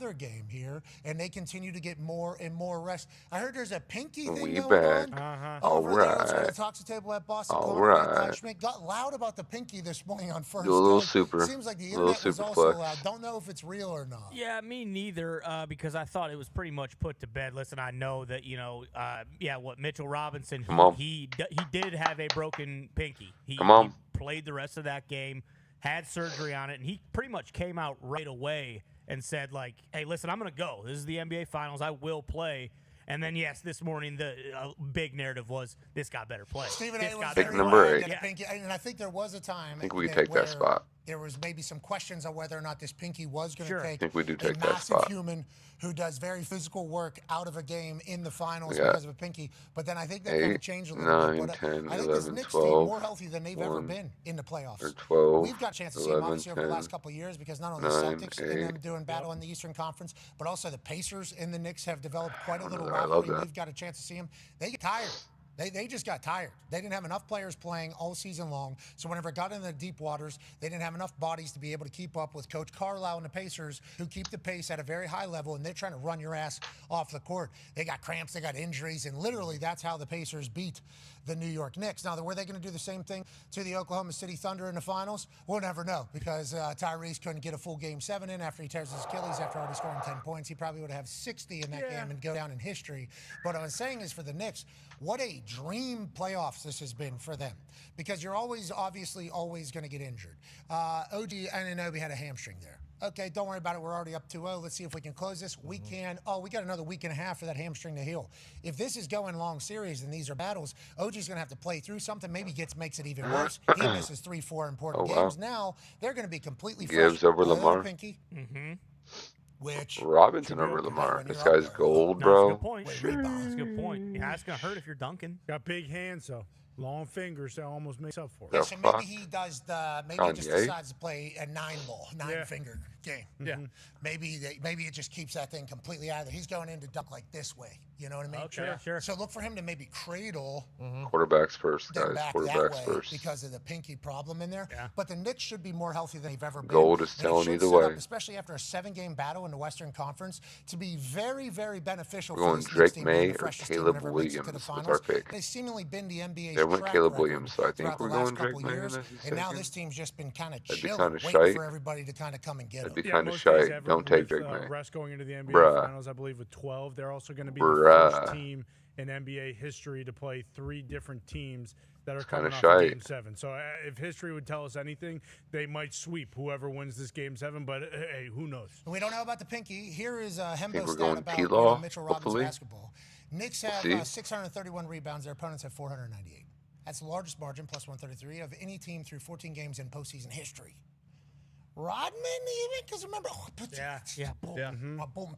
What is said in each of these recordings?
another game here, and they continue to get more and more rest. I heard there's a pinky thing We going back. on All over there at the right. Toxic Table at Boston All Concrete. right. Schmidt got loud about the pinky this morning on First Do a little Take. super. Seems like the Little internet was super also flex. loud. Don't know if it's real or not. Yeah, me neither, because I thought it was pretty much put to bed. Listen, I know that, Mitchell Robinson, he did have a broken pinky. He played the rest of that game, had surgery on it, and he pretty much came out right away and said, like, hey, listen, I'm going to go. This is the NBA Finals. I will play. And then, yes, this morning the big narrative was this got better play. Stephen A. was pick number 8. And I think there was a time. I think we take that spot. There was maybe some questions on whether or not this pinky was going to take I think we do take a that massive spot. human who does very physical work out of a game in the finals because of a pinky. But then I think that kind of changed a little bit. But 10, I think 11, this Knicks 12, team more healthy than they've ever been in the playoffs. Or 12, We've got a chance to 11, see them obviously over the 10, last couple of years because not only 9, the Celtics 8, and them doing battle in the Eastern Conference, but also the Pacers and the Knicks have developed quite a little I love rivalry. that. We've got a chance to see them. They get tired. They just got tired. They didn't have enough players playing all season long. So whenever it got into the deep waters, they didn't have enough bodies to be able to keep up with Coach Carlisle and the Pacers, who keep the pace at a very high level, and they're trying to run your ass off the court. They got cramps, they got injuries, and literally that's how the Pacers beat the New York Knicks. Now, were they going to do the same thing to the Oklahoma City Thunder in the finals? We'll never know because Tyrese couldn't get a full Game 7 in after he tears his Achilles after already scoring 10 points. He probably would have 60 in that game and go down in history. But what I'm saying is for the Knicks, what a dream playoffs this has been for them because you're obviously always going to get injured. OG Anunoby had a hamstring there. Okay, don't worry about it. We're already up 2-0. Let's see if we can close this. We can. Oh, we got another week and a half for that hamstring to heal. If this is going long series and these are battles, OG's going to have to play through something. Maybe makes it even worse. He misses 3-4 important games. Now they're going to be completely fresh. Gibbs over Lamar. Pinky. Which Robinson over Lamar. This guy's gold, bro. That's a good point. That's a good point. Yeah, it's going to hurt if you're dunking. Got big hands, though. Long fingers, that almost makes up for it. Yeah, so maybe he does maybe he just decides to play a 9-ball, 9-finger game. Yeah. Maybe it just keeps that thing completely out of there. He's going in to dunk like this way. You know what I mean? Okay, sure. So look for him to maybe cradle Quarterbacks first, them guys. back Quarterbacks that way first. because of the pinky problem in there. Yeah. But the Knicks should be more healthy than they've ever been. Gold is And it telling should either set up, way. especially after a 7-game battle in the Western Conference, to be very, very beneficial We're for going this Knicks Drake team May being the or freshest team Caleb whenever it makes it to the Williams with finals. our pick. They've seemingly been the NBA's They went track Caleb record Williams, so I think throughout we're the last going Drake couple May. years. in this And now second. this team's just been kind of That'd be chilling, kinda waiting shite. for everybody to kind of come and get them. That'd be kind of most days shite. ever Don't take with, Drake May. Russ going into the NBA Bruh. Finals, I believe, with 12. They're also going to be Bruh. the first team in NBA history to play 3 different teams that are coming kinda off of shite. Game 7. So if history would tell us anything, they might sweep whoever wins this Game 7, but hey, who knows? We don't know about the pinky. Here is think Hembo's we're stat going about T-Law, Mitchell Robbins hopefully. basketball. Knicks have see. 631 rebounds. Their opponents have 498. That's the largest margin, plus 133, of any team through 14 games in postseason history. Rodman, even? Because remember, boom,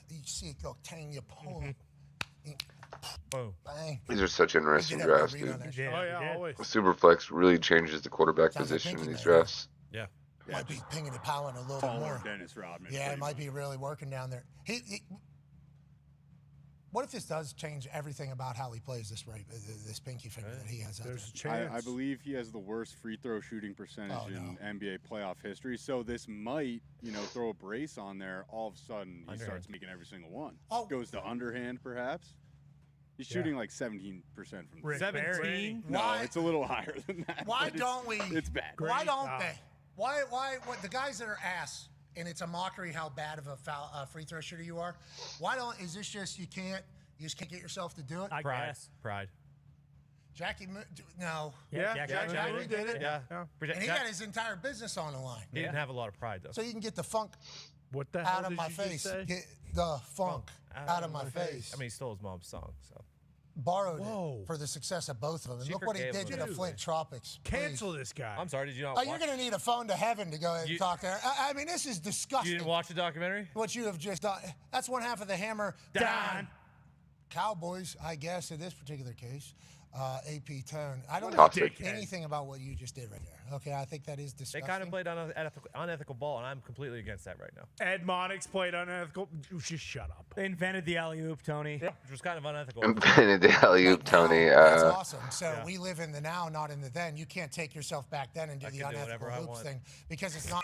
you see it go 10, you pull. Boom. Bang. These are such interesting drafts, dude. Always. Superflex really changes the quarterback Sounds like position in Pinky these Man. drafts. Might be pinging and powering a little bit more. Dennis Rodman. Yeah, it might be really working down there. What if this does change everything about how he plays this pinky finger that he has out There's a there? chance. I believe he has the worst free throw shooting percentage in NBA playoff history. So this might, throw a brace on there. All of a sudden, he starts making every single one. Goes to underhand, perhaps. He's shooting like 17% from Rick 17? No, Why- it's a little higher than that. Why but don't we? It's bad. Why don't they? Why? What the guys that are ass, and it's a mockery how bad of a free throw shooter you are. Why don't? Is this just you just can't get yourself to do it? I guess. Pride. Jackie, no. Jackie did it. Yeah. And he got his entire business on the line. He didn't have a lot of pride, though. So you can get the funk What the hell out of did my you just face. say? Get the funk out of my face. I mean, he stole his mom's song, so. Borrowed it for the success of both of them. And She look what he forgave did to him. the Flint Tropics. Cancel this guy. I'm sorry, did you not Oh, watch you're going to need a phone to heaven to go ahead and talk there. I mean, this is disgusting. You didn't watch the documentary? What you have just done. That's one half of the hammer down. Cowboys, I guess, in this particular case. AP Tone. I don't know anything about what you just did right there. Okay, I think that is They disgusting. kind of played on an unethical ball, and I'm completely against that right now. Ed Monix played unethical. Just shut up. They invented the alley-oop, Tony. Which was kind of unethical. Invented the alley-oop, Tony. That's awesome. So we live in the now, not in the then. You can't take yourself back then and do the can do unethical whatever I hoops want. thing because it's not.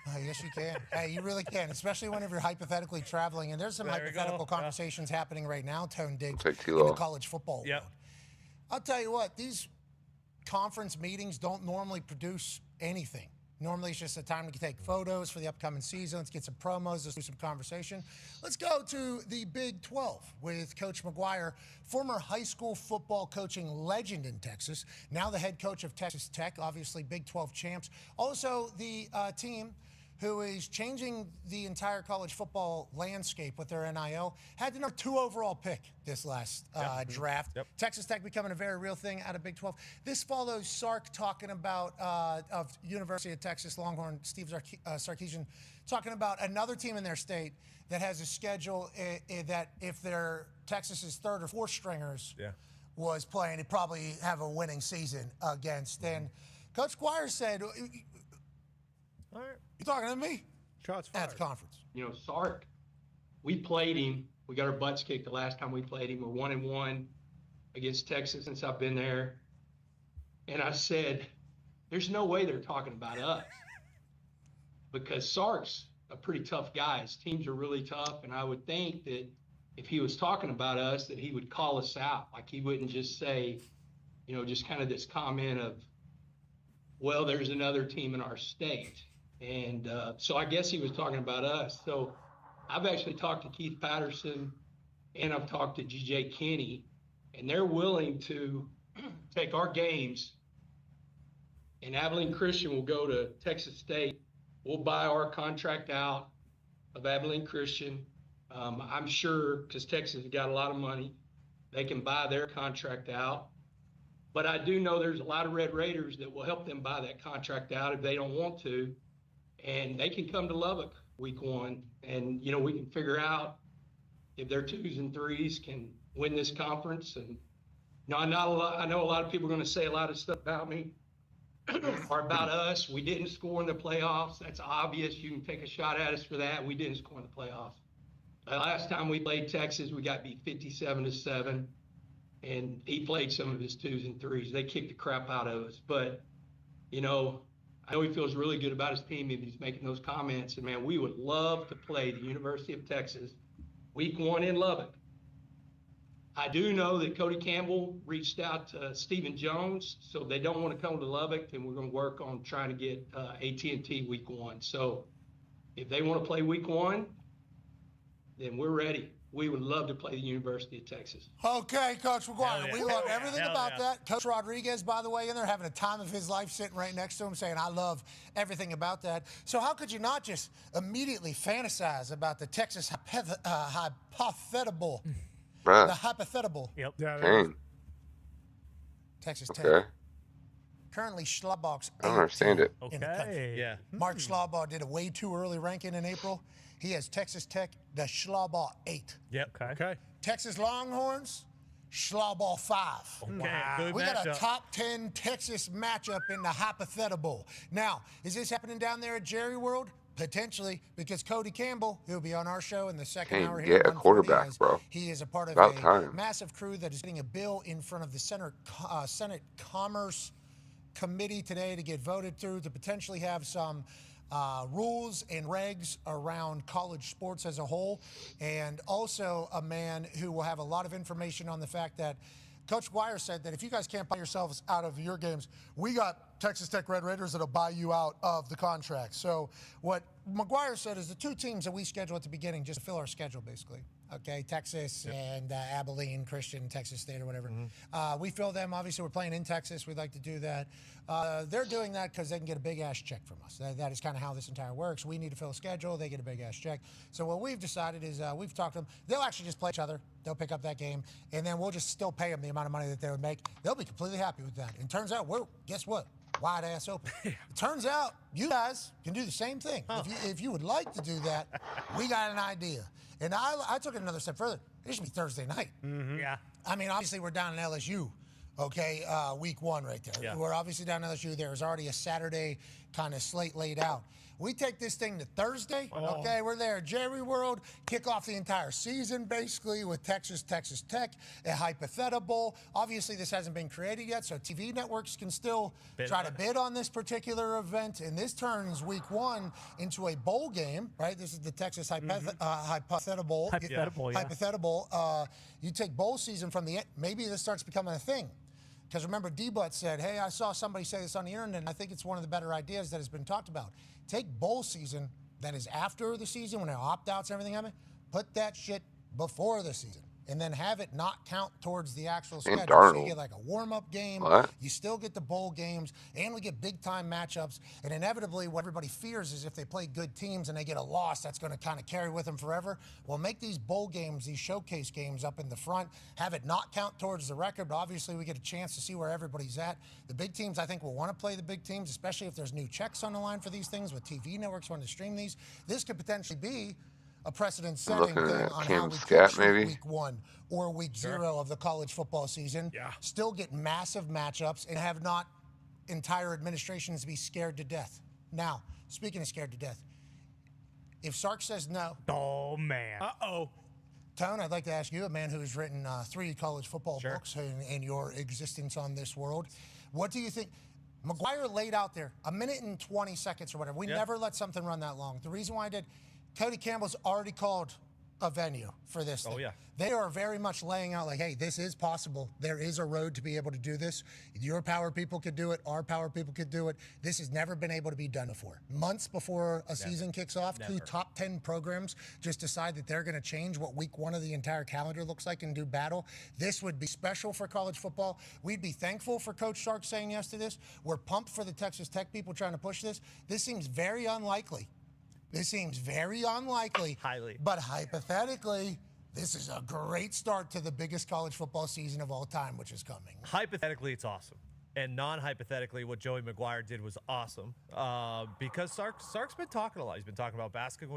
Yes, you can. Hey, you really can, especially whenever you're hypothetically traveling. And there's some hypothetical conversations happening right now, Tone Diggs, in the college football world. I'll tell you what, these conference meetings don't normally produce anything. Normally, it's just a time to take photos for the upcoming season. Let's get some promos. Let's do some conversation. Let's go to the Big 12 with Coach McGuire, former high school football coaching legend in Texas, now the head coach of Texas Tech, obviously Big 12 champs. Also, the team who is changing the entire college football landscape with their NIL, had the number 2 overall pick this last draft. Texas Tech becoming a very real thing out of Big 12. This follows Sark talking about, of University of Texas Longhorn, Steve Sarkisian, talking about another team in their state that has a schedule that if their Texas's 3rd or 4th stringers was playing, it'd probably have a winning season against. And Coach McGuire said, all right. You talking to me? Shots fired. At the conference. You know, Sark, we played him. We got our butts kicked the last time we played him. We're 1-1 against Texas since I've been there. And I said, there's no way they're talking about us. Because Sark's a pretty tough guy. His teams are really tough. And I would think that if he was talking about us, that he would call us out. Like he wouldn't just say, you know, just kind of this comment of, well, there's another team in our state. And so I guess he was talking about us. So I've actually talked to Keith Patterson and I've talked to G.J. Kinney, and they're willing to take our games, and Abilene Christian will go to Texas State. We'll buy our contract out of Abilene Christian. I'm sure, because Texas has got a lot of money, they can buy their contract out. But I do know there's a lot of Red Raiders that will help them buy that contract out if they don't want to. And they can come to Lubbock week 1. And, you know, we can figure out if their 2s and 3s can win this conference. And I know a lot of people are going to say a lot of stuff about me or about us. We didn't score in the playoffs. That's obvious. You can take a shot at us for that. We didn't score in the playoffs. The last time we played Texas, we got beat 57-7. And he played some of his 2s and 3s. They kicked the crap out of us. But, you know, I know he feels really good about his team if he's making those comments. And, man, we would love to play the University of Texas week 1 in Lubbock. I do know that Cody Campbell reached out to Stephen Jones, so they don't want to come to Lubbock, and we're going to work on trying to get AT&T week 1. So if they want to play week 1, then we're ready. We would love to play the University of Texas. Okay, Coach McGuire, we love everything about that. Coach Rodriguez, by the way, in there having a time of his life sitting right next to him saying, I love everything about that. So how could you not just immediately fantasize about the Texas hypothetical? The hypothetical. Yep. Dang. Texas Tech. Okay. Currently, Schlabach's I don't understand it. in the country. Yeah. Mark Schlabach did a way too early ranking in April. He has Texas Tech, the Schlabach 8. Yep. Okay. Texas Longhorns, Schlabach 5. Good We got a matchup. top 10 Texas matchup in the hypothetical. Now, is this happening down there at Jerry World? Potentially, because Cody Campbell, who'll be on our show in the second hour here. Get a quarterback, bro. He is a part of About a time. massive crew that is getting a bill in front of the Senate Commerce Committee today to get voted through to potentially have some rules and regs around college sports as a whole, and also a man who will have a lot of information on the fact that Coach McGuire said that if you guys can't buy yourselves out of your games, we got Texas Tech Red Raiders that'll buy you out of the contract. So what McGuire said is the 2 teams that we schedule at the beginning just to fill our schedule, basically. Okay, Texas and Abilene, Christian, Texas State or whatever. We fill them. Obviously, we're playing in Texas. We'd like to do that. They're doing that because they can get a big-ass check from us. That is kind of how this entire works. We need to fill a schedule. They get a big-ass check. So what we've decided is we've talked to them. They'll actually just play each other. They'll pick up that game, and then we'll just still pay them the amount of money that they would make. They'll be completely happy with that. And turns out, guess what? Wide ass open. It turns out you guys can do the same thing. If you would like to do that, we got an idea. And I took it another step further. It should be Thursday night. Yeah. I mean, obviously we're down in LSU, okay, week 1 right there. Yeah. We're obviously down in LSU. There's already a Saturday kind of slate laid out. We take this thing to Thursday. Okay, we're there at Jerry World. Kick off the entire season, basically, with Texas Tech, a hypothetical. Obviously, this hasn't been created yet, so TV networks can still try to bid on this particular event. And this turns week 1 into a bowl game, right? This is the Texas hypothetical. Hypothetical. You take bowl season from the end. Maybe this starts becoming a thing. Because remember, D-Butt said, hey, I saw somebody say this on the internet, and I think it's one of the better ideas that has been talked about. Take bowl season that is after the season, when there are opt-outs and everything happen, put that shit before the season. And then have it not count towards the actual schedule. So you get like a warm-up game. You still get the bowl games. And we get big-time matchups. And inevitably, what everybody fears is if they play good teams and they get a loss, that's going to kind of carry with them forever. Well, make these bowl games, these showcase games up in the front. Have it not count towards the record. But obviously, we get a chance to see where everybody's at. The big teams, I think, will want to play the big teams, especially if there's new checks on the line for these things with TV networks wanting to stream these. This could potentially be a precedent-setting thing on how we could shoot week 1 or week 0 of the college football season. Still get massive matchups and have not entire administrations be scared to death. Now, speaking of scared to death, if Sark says no. Oh, man. Tone, I'd like to ask you, a man who's written 3 college football books in your existence on this world. What do you think? McGuire laid out there a minute and 20 seconds or whatever. We never let something run that long. The reason why I did, Cody Campbell's already called a venue for this thing. They are very much laying out like, hey, this is possible. There is a road to be able to do this. Your power people could do it. Our power people could do it. This has never been able to be done before. Months before a season kicks off, 2 top 10 programs just decide that they're going to change what week 1 of the entire calendar looks like and do battle. This would be special for college football. We'd be thankful for Coach Sark saying yes to this. We're pumped for the Texas Tech people trying to push this. This seems very unlikely. This seems very unlikely. Highly. But hypothetically, this is a great start to the biggest college football season of all time, which is coming. Hypothetically, it's awesome. And non-hypothetically, what Joey McGuire did was awesome. Because Sark's been talking a lot. He's been talking about basket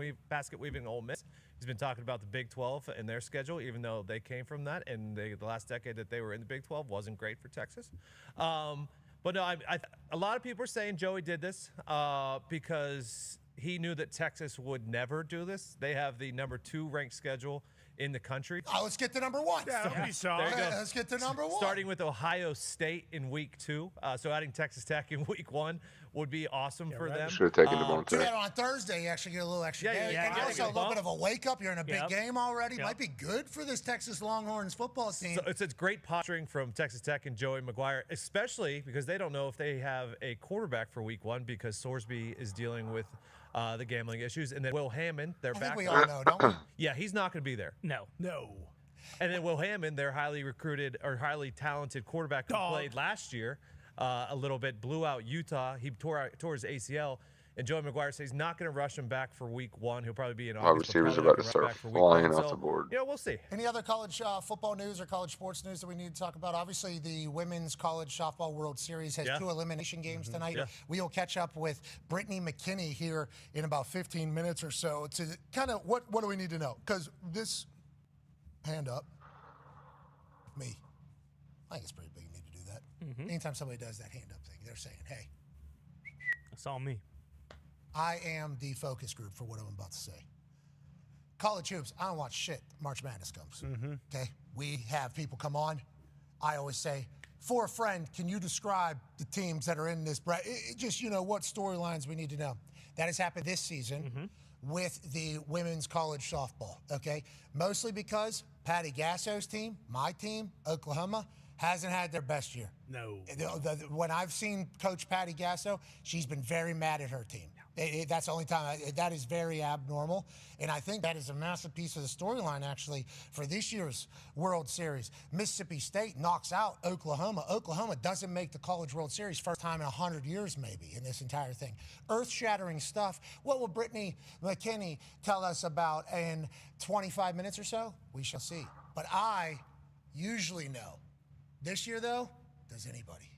weaving Ole Miss. He's been talking about the Big 12 and their schedule, even though they came from that. And the last decade that they were in the Big 12 wasn't great for Texas. But no, a lot of people are saying Joey did this because he knew that Texas would never do this. They have the number 2 ranked schedule in the country. Let's get to number 1. There you go. Let's get to number 1. Starting with Ohio State in week 2. So adding Texas Tech in week 1 would be awesome for them. Should have taken them on Thursday. On Thursday, you actually get a little extra day. And also a little bit of a wake-up. You're in a big game already. Might be good for this Texas Longhorns football team. So it's great posturing from Texas Tech and Joey McGuire, especially because they don't know if they have a quarterback for week 1 because Sorsby is dealing with the gambling issues. And then Will Hammond, their backup. I think we all know, don't we? Yeah, he's not going to be there. No. And then Will Hammond, their highly recruited or highly talented quarterback who played last year a little bit, blew out Utah. He tore his ACL. And Joey McGuire says he's not going to rush him back for week 1. He'll probably be in August. Receivers about to start flying off the board. Yeah, we'll see. Any other college football news or college sports news that we need to talk about? Obviously, the Women's College Softball World Series has 2 elimination games tonight. We will catch up with Brittany McKinney here in about 15 minutes or so to kind of what do we need to know? Because this hand up, me, I think it's pretty big. You need to do that. Anytime somebody does that hand up thing, they're saying, hey. That's all me. I am the focus group for what I'm about to say. College hoops, I don't watch shit. March Madness comes. Okay? We have people come on. I always say, for a friend, can you describe the teams that are in this bracket? Just, what storylines we need to know. That has happened this season with the women's college softball, okay? Mostly because Patty Gasso's team, my team, Oklahoma, hasn't had their best year. No. When I've seen Coach Patty Gasso, she's been very mad at her team. That's the only time. That is very abnormal. And I think that is a massive piece of the storyline, actually, for this year's World Series. Mississippi State knocks out Oklahoma. Oklahoma doesn't make the College World Series first time in 100 years, maybe, in this entire thing. Earth-shattering stuff. What will Brittany McKinney tell us about in 25 minutes or so? We shall see. But I usually know. This year, though, does anybody?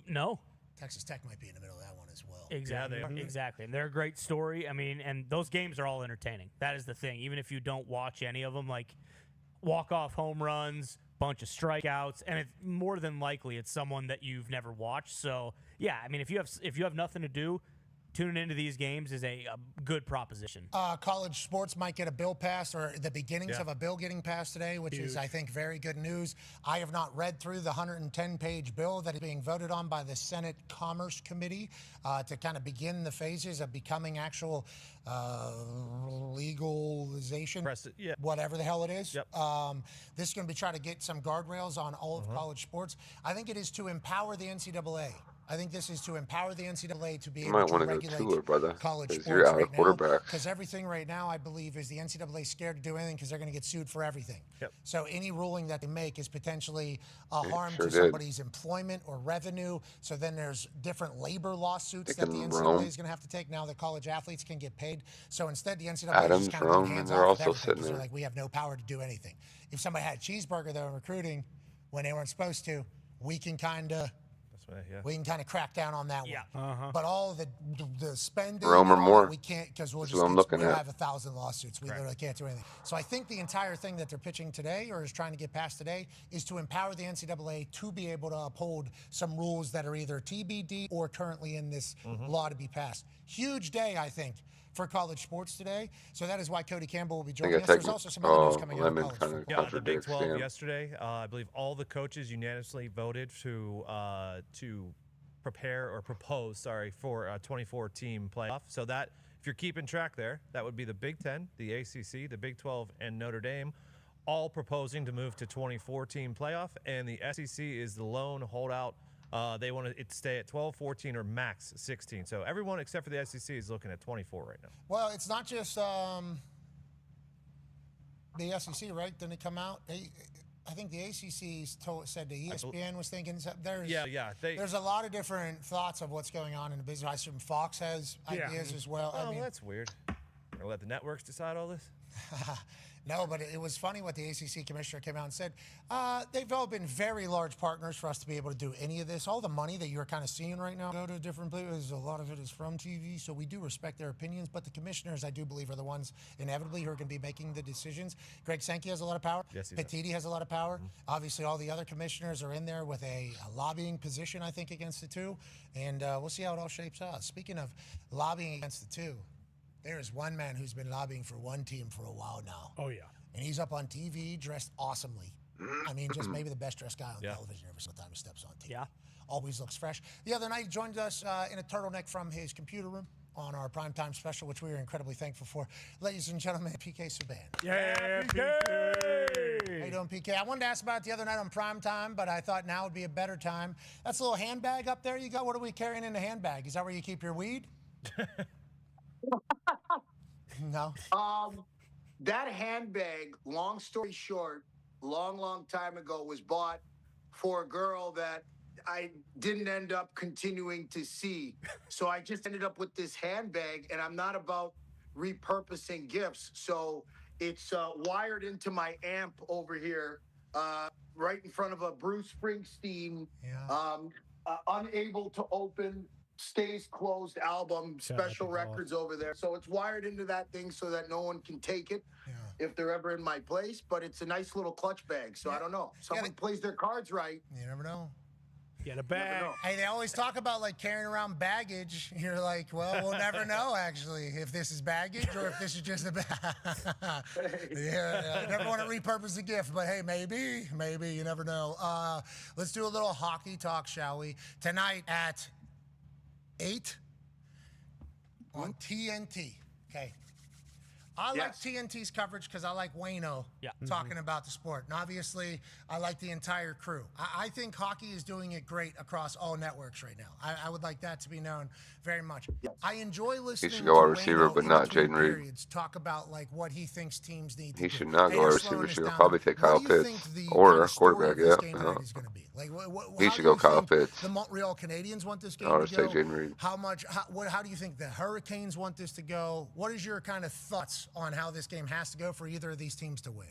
No. Texas Tech might be in the middle of that one as well. Exactly. Yeah, exactly. And they're a great story. I mean, and those games are all entertaining. That is the thing. Even if you don't watch any of them, like walk-off home runs, bunch of strikeouts, and it's more than likely it's someone that you've never watched. So, yeah, I mean, if you have nothing to do, tuning into these games is a good proposition. College sports might get a bill passed, or the beginnings of a bill getting passed today, which is, I think, very good news. I have not read through the 110-page bill that is being voted on by the Senate Commerce Committee to kind of begin the phases of becoming actual legalization, whatever the hell it is. Yep. This is going to be trying to get some guardrails on all of college sports. I think it is to empower the NCAA. I think this is to empower the NCAA to be able to regulate college sports right now. Because everything right now, I believe, is the NCAA scared to do anything because they're going to get sued for everything. Yep. So any ruling that they make is potentially a harm to somebody's employment or revenue. So then there's different labor lawsuits that the NCAA is going to have to take now that college athletes can get paid. So instead, the NCAA is just kind of going hands off of everything because they're like, we have no power to do anything. If somebody had a cheeseburger, though, in recruiting when they weren't supposed to, we can kind of... We can kind of crack down on that one. But all the spending, we can't because we'll have 1,000 lawsuits. We literally can't do anything. So I think the entire thing that they're pitching today or is trying to get passed today is to empower the NCAA to be able to uphold some rules that are either TBD or currently in this law to be passed. Huge day, I think, for college sports today. So that is why Cody Campbell will be joining us. There's also some other news coming out of college football. Yeah, the Big 12 yesterday, I believe all the coaches unanimously voted to prepare or propose, for a 24-team playoff. So that, if you're keeping track there, that would be the Big 10, the ACC, the Big 12, and Notre Dame, all proposing to move to 24-team playoff. And the SEC is the lone holdout. They want it to stay at 12, 14, or max 16. So everyone except for the SEC is looking at 24 right now. Well, it's not just the SEC, right? Didn't it come out? I think the ACC said the ESPN was thinking. There's a lot of different thoughts of what's going on in the business. I assume Fox has ideas as well. Oh, that's weird. Gonna let the networks decide all this? No, but it was funny what the ACC commissioner came out and said. They've all been very large partners for us to be able to do any of this. All the money that you're kind of seeing right now go to different places. A lot of it is from TV, so we do respect their opinions. But the commissioners, I do believe, are the ones inevitably who are going to be making the decisions. Greg Sankey has a lot of power. Yes, Petitti has a lot of power. Obviously, all the other commissioners are in there with a lobbying position, I think, against the two. And we'll see how it all shapes out. Speaking of lobbying against the two, there is one man who's been lobbying for one team for a while now. Oh, yeah. And he's up on TV dressed awesomely. I mean, just maybe the best dressed guy on television every single time he steps on TV. Yeah. Always looks fresh. The other night, he joined us in a turtleneck from his computer room on our primetime special, which we were incredibly thankful for. Ladies and gentlemen, PK Subban. Yeah, PK! How you doing, PK? I wanted to ask about it the other night on primetime, but I thought now would be a better time. That's a little handbag up there you got. What are we carrying in the handbag? Is that where you keep your weed? No. That handbag, long story short, long time ago, was bought for a girl that I didn't end up continuing to see. So I just ended up with this handbag, and I'm not about repurposing gifts. So it's wired into my amp over here, right in front of a Bruce Springsteen, Unable to Open, Stays Closed album, special records over there. So it's wired into that thing so that no one can take it if they're ever in my place. But it's a nice little clutch bag. So I don't know. Someone plays their cards right. You never know. Get a bag. Hey, they always talk about like carrying around baggage. You're like, well, we'll never know actually if this is baggage or if this is just a bag. I never want to repurpose the gift, but hey, maybe, you never know. Let's do a little hockey talk, shall we? Tonight at 8 on TNT. Okay. I like TNT's coverage because I like Wayno talking about the sport. And obviously, I like the entire crew. I think hockey is doing it great across all networks right now. I would like that to be known very much. I enjoy listening he should go to wide receiver, Wayno but not Jaden Reed. Talk about like what he thinks teams need to He do. should not go wide receiver. He should probably take What Kyle do you Pitts think the or kind a of story quarterback. of this game tonight is going to be? Like, He how should do go you Kyle think Pitts. The Montreal Canadiens want this game I would to say go? Jaden Reed. How do you think the Hurricanes want this to go? What is your kind of thoughts on how this game has to go for either of these teams to win?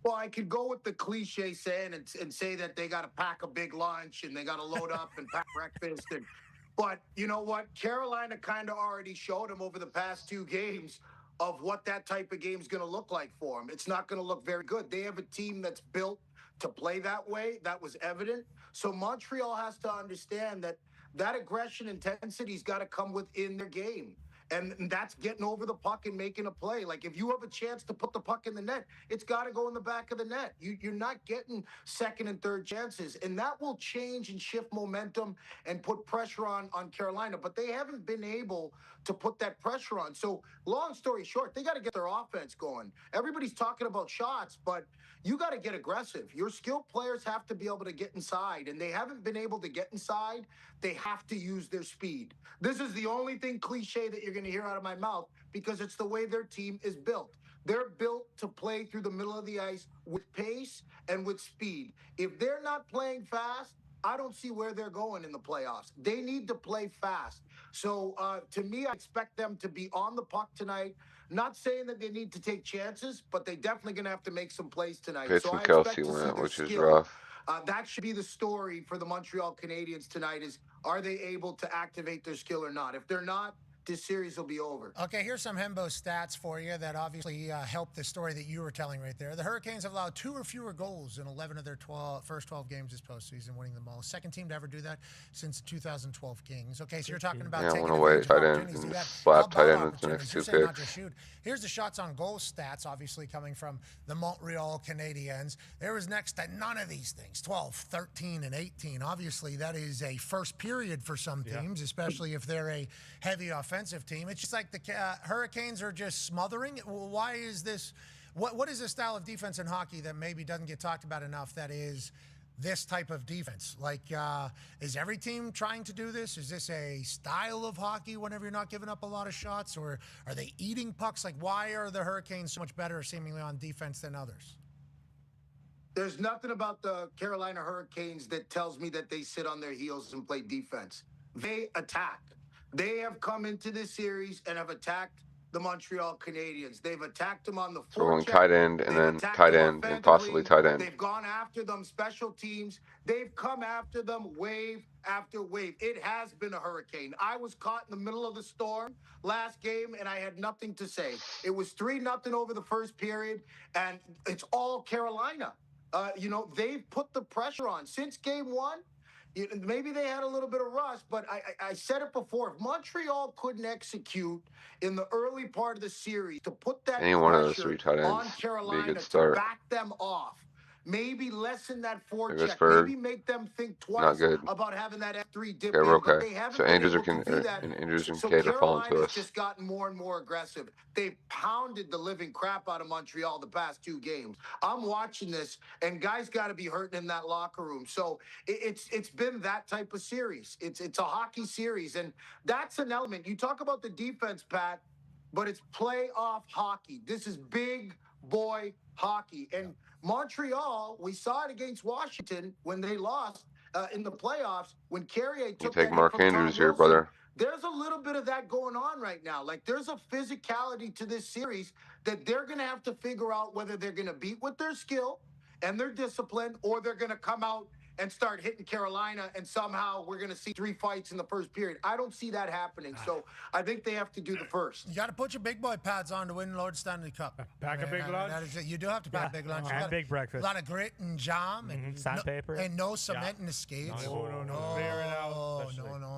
Well, I could go with the cliche saying and say that they got to pack a big lunch and they got to load up and pack breakfast. But you know what? Carolina kind of already showed them over the past two games of what that type of game is going to look like for them. It's not going to look very good. They have a team that's built to play that way. That was evident. So Montreal has to understand that that aggression intensity's got to come within their game. And that's getting over the puck and making a play. Like, if you have a chance to put the puck in the net, it's got to go in the back of the net. You're not getting second and third chances. And that will change and shift momentum and put pressure on Carolina. But they haven't been able to put that pressure on. So, long story short, they got to get their offense going. Everybody's talking about shots, but you got to get aggressive. Your skilled players have to be able to get inside, and they haven't been able to get inside. They have to use their speed. This is the only thing cliche that you're going to hear out of my mouth because it's the way their team is built. They're built to play through the middle of the ice with pace and with speed. If they're not playing fast, I don't see where they're going in the playoffs. They need to play fast. So, to me, I expect them to be on the puck tonight. Not saying that they need to take chances, but they definitely going to have to make some plays tonight. Pitch so from I Kelsey expect to see went, their which is skill. rough. That should be the story for the Montreal Canadiens tonight is, are they able to activate their skill or not? If they're not, this series will be over. Okay, here's some Hembo stats for you that obviously help the story that you were telling right there. The Hurricanes have allowed 2 or fewer goals in 11 of their first 12 games this postseason, winning them all. Second team to ever do that since 2012 Kings. Okay, so you're talking about taking advantage of opportunities. Do that. Slap tight end with the next 2 picks. Not just shoot. Here's the shots on goal stats, obviously coming from the Montreal Canadiens. There was next to none of these things, 12, 13, and 18. Obviously, that is a first period for some teams, especially if they're a heavy offensive team. It's just like the Hurricanes are just smothering. Why is this? What is the style of defense in hockey that maybe doesn't get talked about enough that is this type of defense? Like, is every team trying to do this? Is this a style of hockey whenever you're not giving up a lot of shots? Or are they eating pucks? Like, why are the Hurricanes so much better seemingly on defense than others? There's nothing about the Carolina Hurricanes that tells me that they sit on their heels and play defense. They attack. They have come into this series and have attacked the Montreal Canadiens. They've attacked them on the So we're going forecheck. tight end and then tight end and possibly tight end. They've gone after them special teams. They've come after them wave after wave. It has been a hurricane. I was caught in the middle of the storm last game, and I had nothing to say. It was 3-0 over the first period, and it's all Carolina. They've put the pressure on. Since game one, maybe they had a little bit of rust, but I said it before. If Montreal couldn't execute in the early part of the series to put that pressure on Carolina to back them off, maybe lessen that forecheck, maybe make them think twice about having that F3 dip in, but they haven't been able to do that. So Carolina's just gotten more and more aggressive. They pounded the living crap out of Montreal the past 2 games. I'm watching this, and guys got to be hurting in that locker room. So it's been that type of series. It's a hockey series, and that's an element. You talk about the defense, Pat, but it's playoff hockey. This is big boy hockey, and Montreal, we saw it against Washington when they lost in the playoffs. When Carrier took take Mark Andrews here, brother. There's a little bit of that going on right now. Like, there's a physicality to this series that they're going to have to figure out whether they're going to beat with their skill and their discipline, or they're going to come out and start hitting Carolina, and somehow we're going to see 3 fights in the first period. I don't see that happening, so I think they have to do the first. You got to put your big boy pads on to win Lord Stanley Cup. Pack a big lunch? You do have to pack a big lunch. And big breakfast. A lot of grit and jam. And sandpaper. And no cement in the skates. No. Clear it out.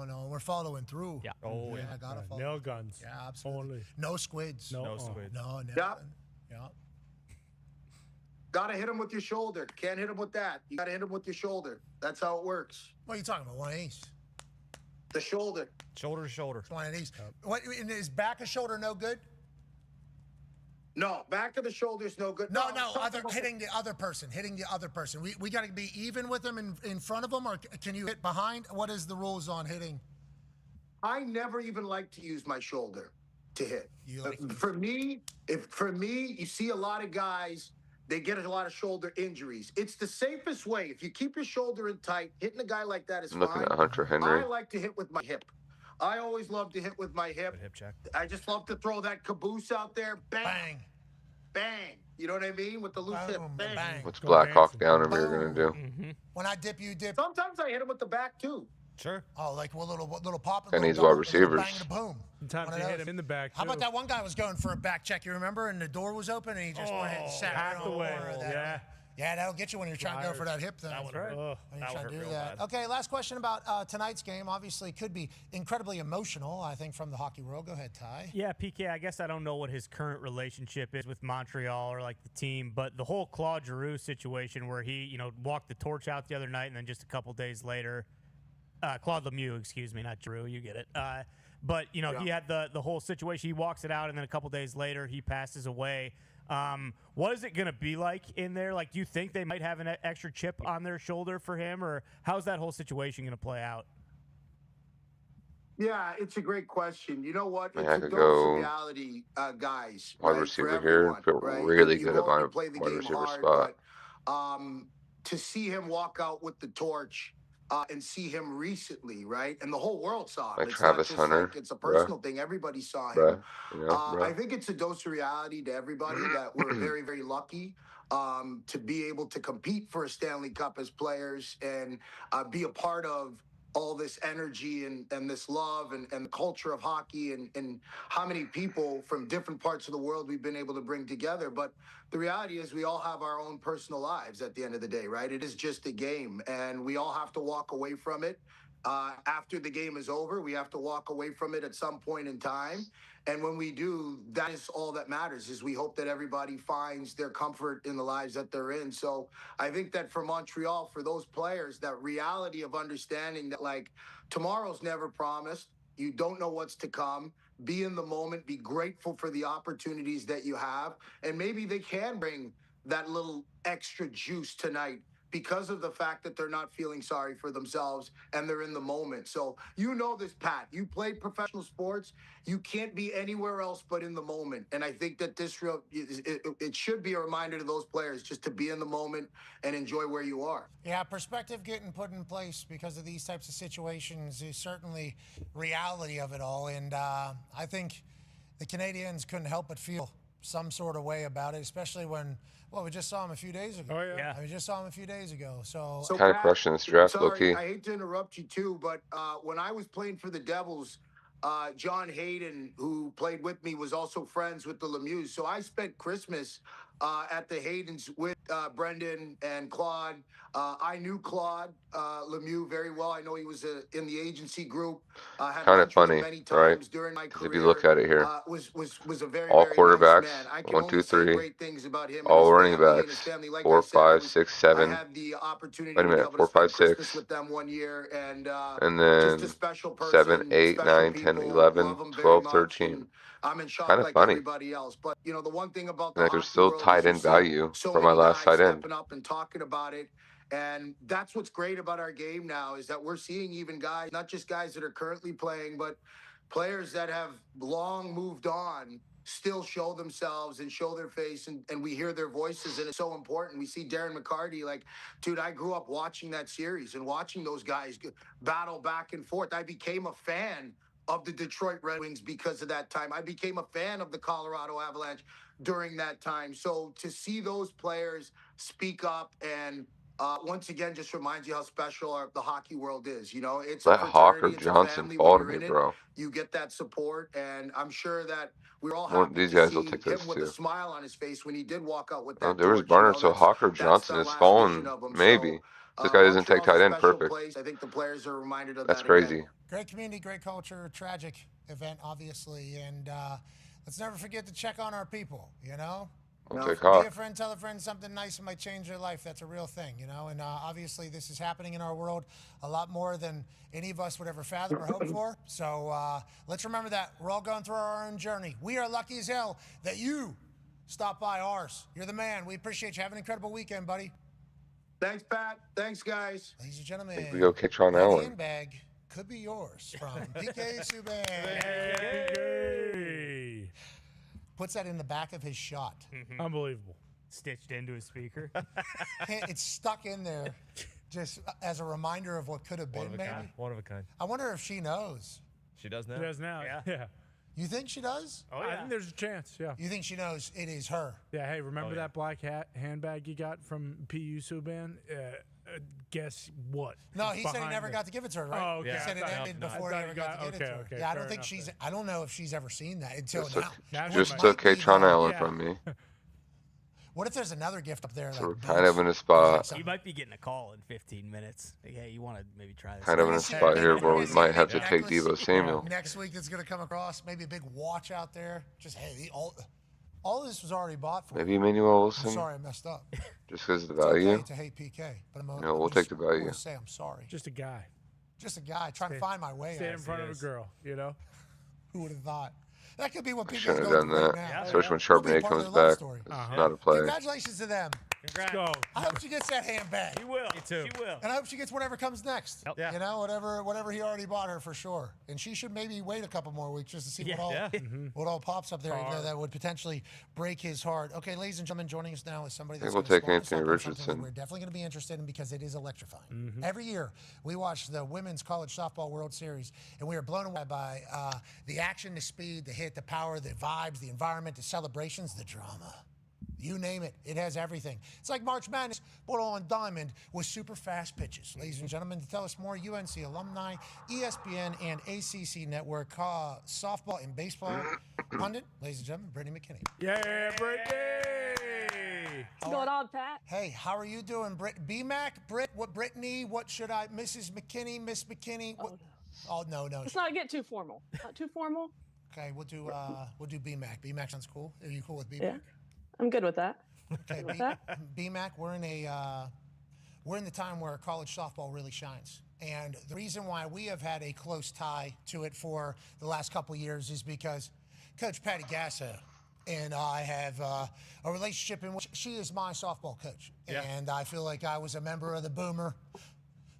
No. We're following through. Yeah. Oh, yeah. I got to follow. Nail guns. Yeah, absolutely. Only. No squids. No squids. No. Yeah. Yeah. Got to hit him with your shoulder. Can't hit him with that. You got to hit him with your shoulder. That's how it works. What are you talking about? One of these? The shoulder. Shoulder to shoulder. It's one of these. What, is back of shoulder no good? No, back of the shoulder's no good. No, hitting the other person. We got to be even with them in front of them, or can you hit behind? What is the rules on hitting? I never even like to use my shoulder to hit. For me, you see a lot of guys, they get a lot of shoulder injuries. It's the safest way. If you keep your shoulder in tight, hitting a guy like that is fine. Looking at Hunter Henry. I like to hit with my hip. I always love to hit with my hip. Good hip check. I just love to throw that caboose out there. Bang. Bang. You know what I mean? With the loose hip. Bang. What's Black Hawk Down over here going to do? When I dip, you dip. Sometimes I hit him with the back, too. Sure. Oh, like a little pop. And he's wide receivers. Bang and a boom. Sometimes they hit him in the back, too. How about that one guy was going for a back check, you remember? And the door was open, and he just went ahead and sat right on the corner of that. Yeah, that'll get you when you're trying to go for that hip thing. That When you're trying to do that. Okay, last question about tonight's game. Obviously, could be incredibly emotional, I think, from the hockey world. Go ahead, Ty. Yeah, PK, I guess I don't know what his current relationship is with Montreal or, like, the team, but the whole Claude Giroux situation where he, you know, walked the torch out the other night and then just a couple days later Claude Lemieux, excuse me, not Giroux, you get it. But, you know, he had the whole situation. He walks it out, and then a couple days later, he passes away. What is it going to be like in there? Like, do you think they might have an extra chip on their shoulder for him, or how's that whole situation going to play out? Yeah, it's a great question. You know what? I It's a could dose go of reality, guys. wide receiver here. Feel really good about my wide receiver spot. But to see him walk out with the torch and see him recently, right? And the whole world saw him. Like it's Travis not just Hunter. like it's a personal thing. Everybody saw him. I think it's a dose of reality to everybody that we're very, very lucky to be able to compete for a Stanley Cup as players and be a part of all this energy and this love and the culture of hockey and how many people from different parts of the world we've been able to bring together. But the reality is we all have our own personal lives at the end of the day, right? It is just a game, and we all have to walk away from it. After the game is over, we have to walk away from it at some point in time. And when we do, that is all that matters, is we hope that everybody finds their comfort in the lives that they're in. So I think that for Montreal, for those players, that reality of understanding that, like, tomorrow's never promised. You don't know what's to come. Be in the moment. Be grateful for the opportunities that you have. And maybe they can bring that little extra juice tonight because of the fact that they're not feeling sorry for themselves and they're in the moment. So you know this, Pat. You played professional sports. You can't be anywhere else but in the moment. And I think that this it should be a reminder to those players just to be in the moment and enjoy where you are. Yeah, perspective getting put in place because of these types of situations is certainly reality of it all. And I think the Canadians couldn't help but feel some sort of way about it, especially when, well, we just saw him a few days ago. Oh, yeah. We just saw him a few days ago. So kind of crushing this draft, low-key. I hate to interrupt you, too, but when I was playing for the Devils, John Hayden, who played with me, was also friends with the Lemieux. So I spent Christmas at the Haydens with Brendan and Claude. I knew Claude Lemieux very well. I know he was in the agency group. Kind of funny, many right? times during my career. If you look at it here, was a very, all very quarterbacks, nice man. I can 1, 2, 3, great things about him all and his running family and his backs, family. Like 4, I said, 5, 6, 7. I had the opportunity Wait a minute, to be 4, able to 5, spend Christmas 6, with them one year, and then just a special person, 7, 8, special 9, 10, people, 11, love them 12, very 13. much, I'm in shock Kind of like funny. everybody else. But you know, the one thing about the Like, hockey there's still world tight is you end see value so for my many last guys tight end. stepping up and talking about it. And that's what's great about our game now, is that we're seeing even guys, not just guys that are currently playing, but players that have long moved on, still show themselves and show their face, and we hear their voices, and it's so important. We see Darren McCarty, like, dude, I grew up watching that series and watching those guys battle back and forth. I became a fan of the Detroit Red Wings because of that time. I became a fan of the Colorado Avalanche during that time. So to see those players speak up and once again, just reminds you how special the hockey world is. You know, it's Let a fraternity, Hawker it's Johnson a family. fall When to you're me, in bro. it, you get that support, and I'm sure that we're all Well, happy these to guys see will take him those with too. a smile on his face when he did walk out with Oh, that there was torch. Barner, You know, so Hawker that's Johnson the is last falling, vision of him. maybe. So, This guy doesn't take Montreal's tight a end special perfect. place. I think the players are reminded of That's that crazy. again. Great community, great culture, tragic event, obviously. And let's never forget to check on our people, you know? I'll take Be a Hawk. friend, tell a friend something nice that might change their life. That's a real thing, you know? And obviously this is happening in our world a lot more than any of us would ever fathom or hope for. So let's remember that. We're all going through our own journey. We are lucky as hell that you stopped by ours. You're the man. We appreciate you. Have an incredible weekend, buddy. Thanks, Pat. Thanks, guys. Ladies and gentlemen, I think we go Katron the Allen. handbag could be yours from PK Subban. Hey. Puts that in the back of his shot. Unbelievable. Stitched into his speaker. It's stuck in there just as a reminder of what could have been, maybe. One of a kind. I wonder if she knows. She does now? She does now. Yeah. You think she does? Oh, yeah. I think there's a chance, yeah. You think she knows it is her? Yeah, hey, remember that black handbag you got from PU Subban? Guess what? No, he said he Behind never it. got to give it to her, right? Oh, okay. He said it ended before he ever got to give it to her. Okay, Yeah, I don't fair think enough she's. then. I don't know if she's ever seen that until Just now. took, Now she just might. took Katron Allen Yeah. from me. What if there's another gift up there? So like we're kind of in a spot. You might be getting a call in 15 minutes. Like, hey, you want to maybe try this? Kind of in a spot here where we might have to take Deebo Samuel. Next week that's going to come across. Maybe a big watch out there. Just, hey, all this was already bought for. Maybe Emmanuel Wilson. I'm sorry I messed up. Just because of the value. It's okay to hate PK. But No, we'll take the value. I say I'm sorry. Just a guy. Just a guy trying to find my way. Stand in front of a girl, you know? Who would have thought? That could be what people shouldn't have done that. Right Especially when Charbonnet comes back. It's not a play. Congratulations to them. Congrats. Go. I hope she gets that handbag. She will. Me too. She will. And I hope she gets whatever comes next. Yep. Yeah. You know, whatever he already bought her for sure. And she should maybe wait a couple more weeks just to see what all pops up there that would potentially break his heart. Okay, ladies and gentlemen, joining us now is somebody that's we'll take Anthony Richardson. We're definitely going to be interested in because it is electrifying. Every year we watch the Women's College Softball World Series, and we are blown away by the action, the speed, the hit, the power, the vibes, the environment, the celebrations, the drama. You name it, it has everything. It's like March Madness, but on diamond with super fast pitches. Ladies and gentlemen, to tell us more, UNC alumni, ESPN and ACC Network softball and baseball pundit, ladies and gentlemen, Brittany McKinney. Yeah, Brittany! What's going on, Pat? Hey, how are you doing, B-Mac, Brittany, what should I, Mrs. McKinney, Miss McKinney? What? Oh, no. Let's not get too formal. Not too formal? Okay, we'll do B-Mac. B-Mac sounds cool. Are you cool with B-Mac? Yeah. I'm good with that. Okay, B-Mac, we're in the time where college softball really shines. And the reason why we have had a close tie to it for the last couple of years is because Coach Patty Gassa and I have a relationship in which she is my softball coach. Yeah. And I feel like I was a member of the Boomer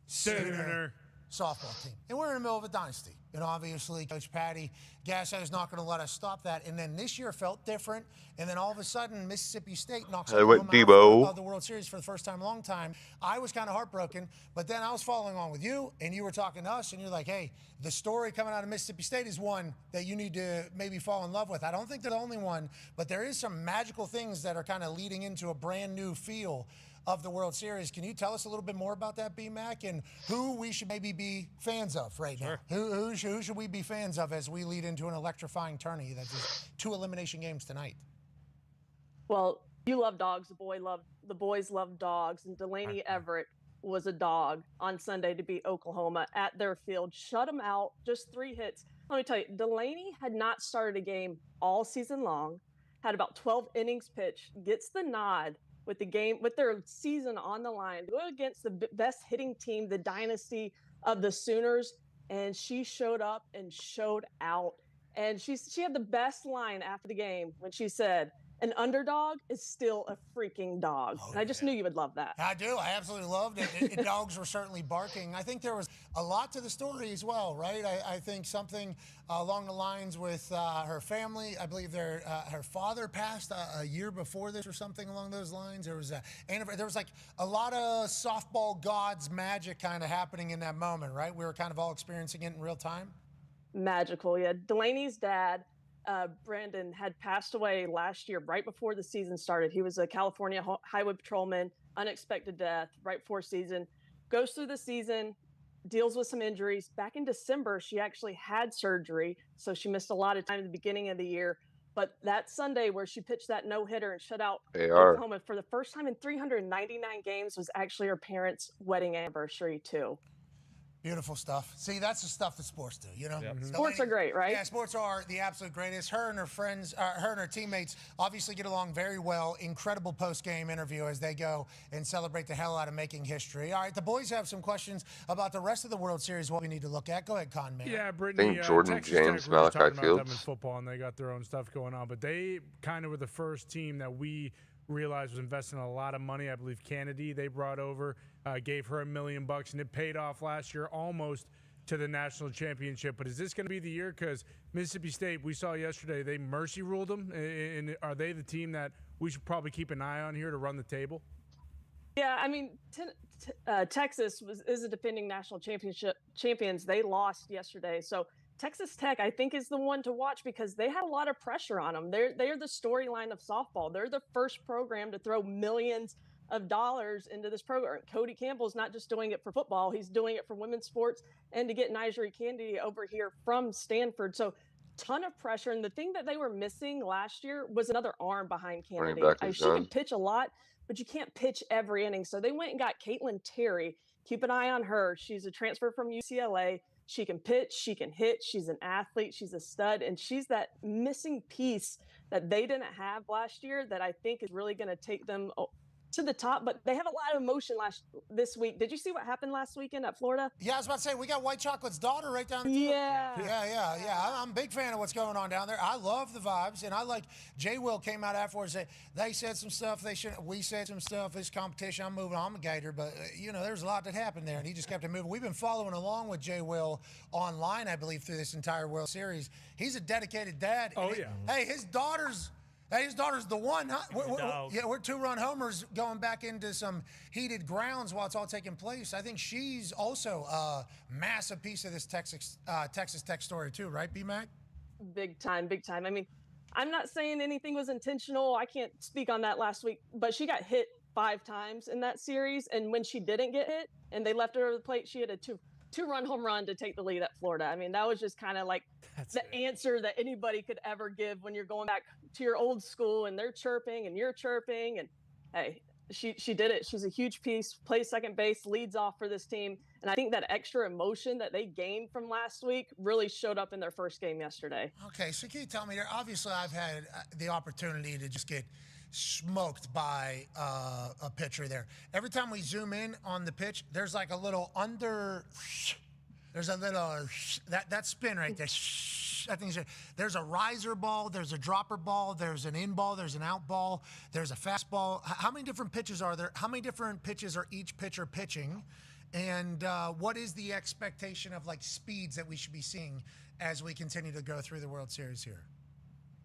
Sooner softball team. And we're in the middle of a dynasty. And obviously, Coach Patty Gassa is not going to let us stop that. And then this year felt different. And then all of a sudden, Mississippi State knocks out the World Series for the first time in a long time. I was kind of heartbroken. But then I was following on with you, and you were talking to us, and you're like, hey, the story coming out of Mississippi State is one that you need to maybe fall in love with. I don't think they're the only one, but there is some magical things that are kind of leading into a brand new feel of the World Series. Can you tell us a little bit more about that, B-Mac, and who we should maybe be fans of right now? Who should we be fans of as we lead into an electrifying tourney that's just 2 elimination games tonight? Well, you love dogs. The boys love dogs, and Delaney Everett was a dog on Sunday to beat Oklahoma at their field. Shut them out. Just 3 hits. Let me tell you, Delaney had not started a game all season long, had about 12 innings pitched, gets the nod with their season on the line, go against the best hitting team, the dynasty of the Sooners, and she showed up and showed out. And she had the best line after the game when she said, an underdog is still a freaking dog. And I just knew you would love that. I do. I absolutely loved it. And dogs were certainly barking. I think there was a lot to the story as well, right? I think something along the lines with her family. I believe her father passed a year before this or something along those lines. There was like a lot of softball gods magic kind of happening in that moment, right? We were kind of all experiencing it in real time. Magical, yeah. Delaney's dad, Brandon, had passed away last year, right before the season started. He was a California highway patrolman, unexpected death right before season, goes through the season, deals with some injuries. Back in December, she actually had surgery, so she missed a lot of time at the beginning of the year. But that Sunday where she pitched that no-hitter and shut out Oklahoma for the first time in 399 games was actually her parents' wedding anniversary, too. Beautiful stuff. See, that's the stuff that sports do, you know? Yep. Sports are great, right? Yeah, sports are the absolute greatest. Her and her friends, her and her teammates obviously get along very well. Incredible post-game interview as they go and celebrate the hell out of making history. All right, the boys have some questions about the rest of the World Series, what we need to look at. Go ahead, Con Man. Yeah, Brittany. I think Jordan Texas James, Tech, Malachi Fields. Them in football, and they got their own stuff going on. But they kind of were the first team that we realized was investing a lot of money. I believe Kennedy they brought over, gave her $1 million, and it paid off last year almost to the national championship. But is this going to be the year? Because Mississippi State, we saw yesterday, they mercy ruled them. And are they the team that we should probably keep an eye on here to run the table? Yeah, I mean, Texas is a defending national champions. They lost yesterday. So Texas Tech, I think, is the one to watch because they had a lot of pressure on them. They're the storyline of softball. They're the first program to throw millions of dollars into this program. Cody Campbell's not just doing it for football. He's doing it for women's sports and to get Nigeri Candy over here from Stanford. So ton of pressure. And the thing that they were missing last year was another arm behind Running Kennedy. back is She done. can pitch a lot, but you can't pitch every inning. So they went and got Caitlin Terry. Keep an eye on her. She's a transfer from UCLA. She can pitch, she can hit, she's an athlete, she's a stud, and she's that missing piece that they didn't have last year that I think is really going to take them to the top. But they have a lot of emotion this week. Did you see what happened last weekend at Florida? Yeah, I was about to say, we got White Chocolate's daughter right down the Yeah. I'm a big fan of what's going on down there. I love the vibes, and I like Jay Will came out afterwards and said, they said some stuff, we said some stuff, this competition, I'm moving on, I'm a Gator, but, there's a lot that happened there, and he just kept it moving. We've been following along with Jay Will online, I believe, through this entire World Series. He's a dedicated dad. Oh, yeah. Hey, his daughter's the one, huh? We're 2-run homers going back into some heated grounds while it's all taking place. I think she's also a massive piece of this Texas Tech story too, right, B-Mac? Big time, big time. I mean, I'm not saying anything was intentional. I can't speak on that last week, but she got hit 5 times in that series. And when she didn't get hit and they left her over the plate, she had a two-run home run to take the lead at Florida. I mean, that was just kind of like answer that anybody could ever give when you're going back to your old school and they're chirping and you're chirping. And hey, she did it. She's a huge piece, plays second base, leads off for this team. And I think that extra emotion that they gained from last week really showed up in their first game yesterday. Okay, so can you tell me there? Obviously, I've had the opportunity to just get smoked by a pitcher there. Every time we zoom in on the pitch, there's like a little there's a little that spin right there. I think there's a riser ball, there's a dropper ball, there's an in ball, there's an out ball, there's a fastball. How many different pitches are there? How many different pitches are each pitcher pitching? And what is the expectation of like speeds that we should be seeing as we continue to go through the World Series here?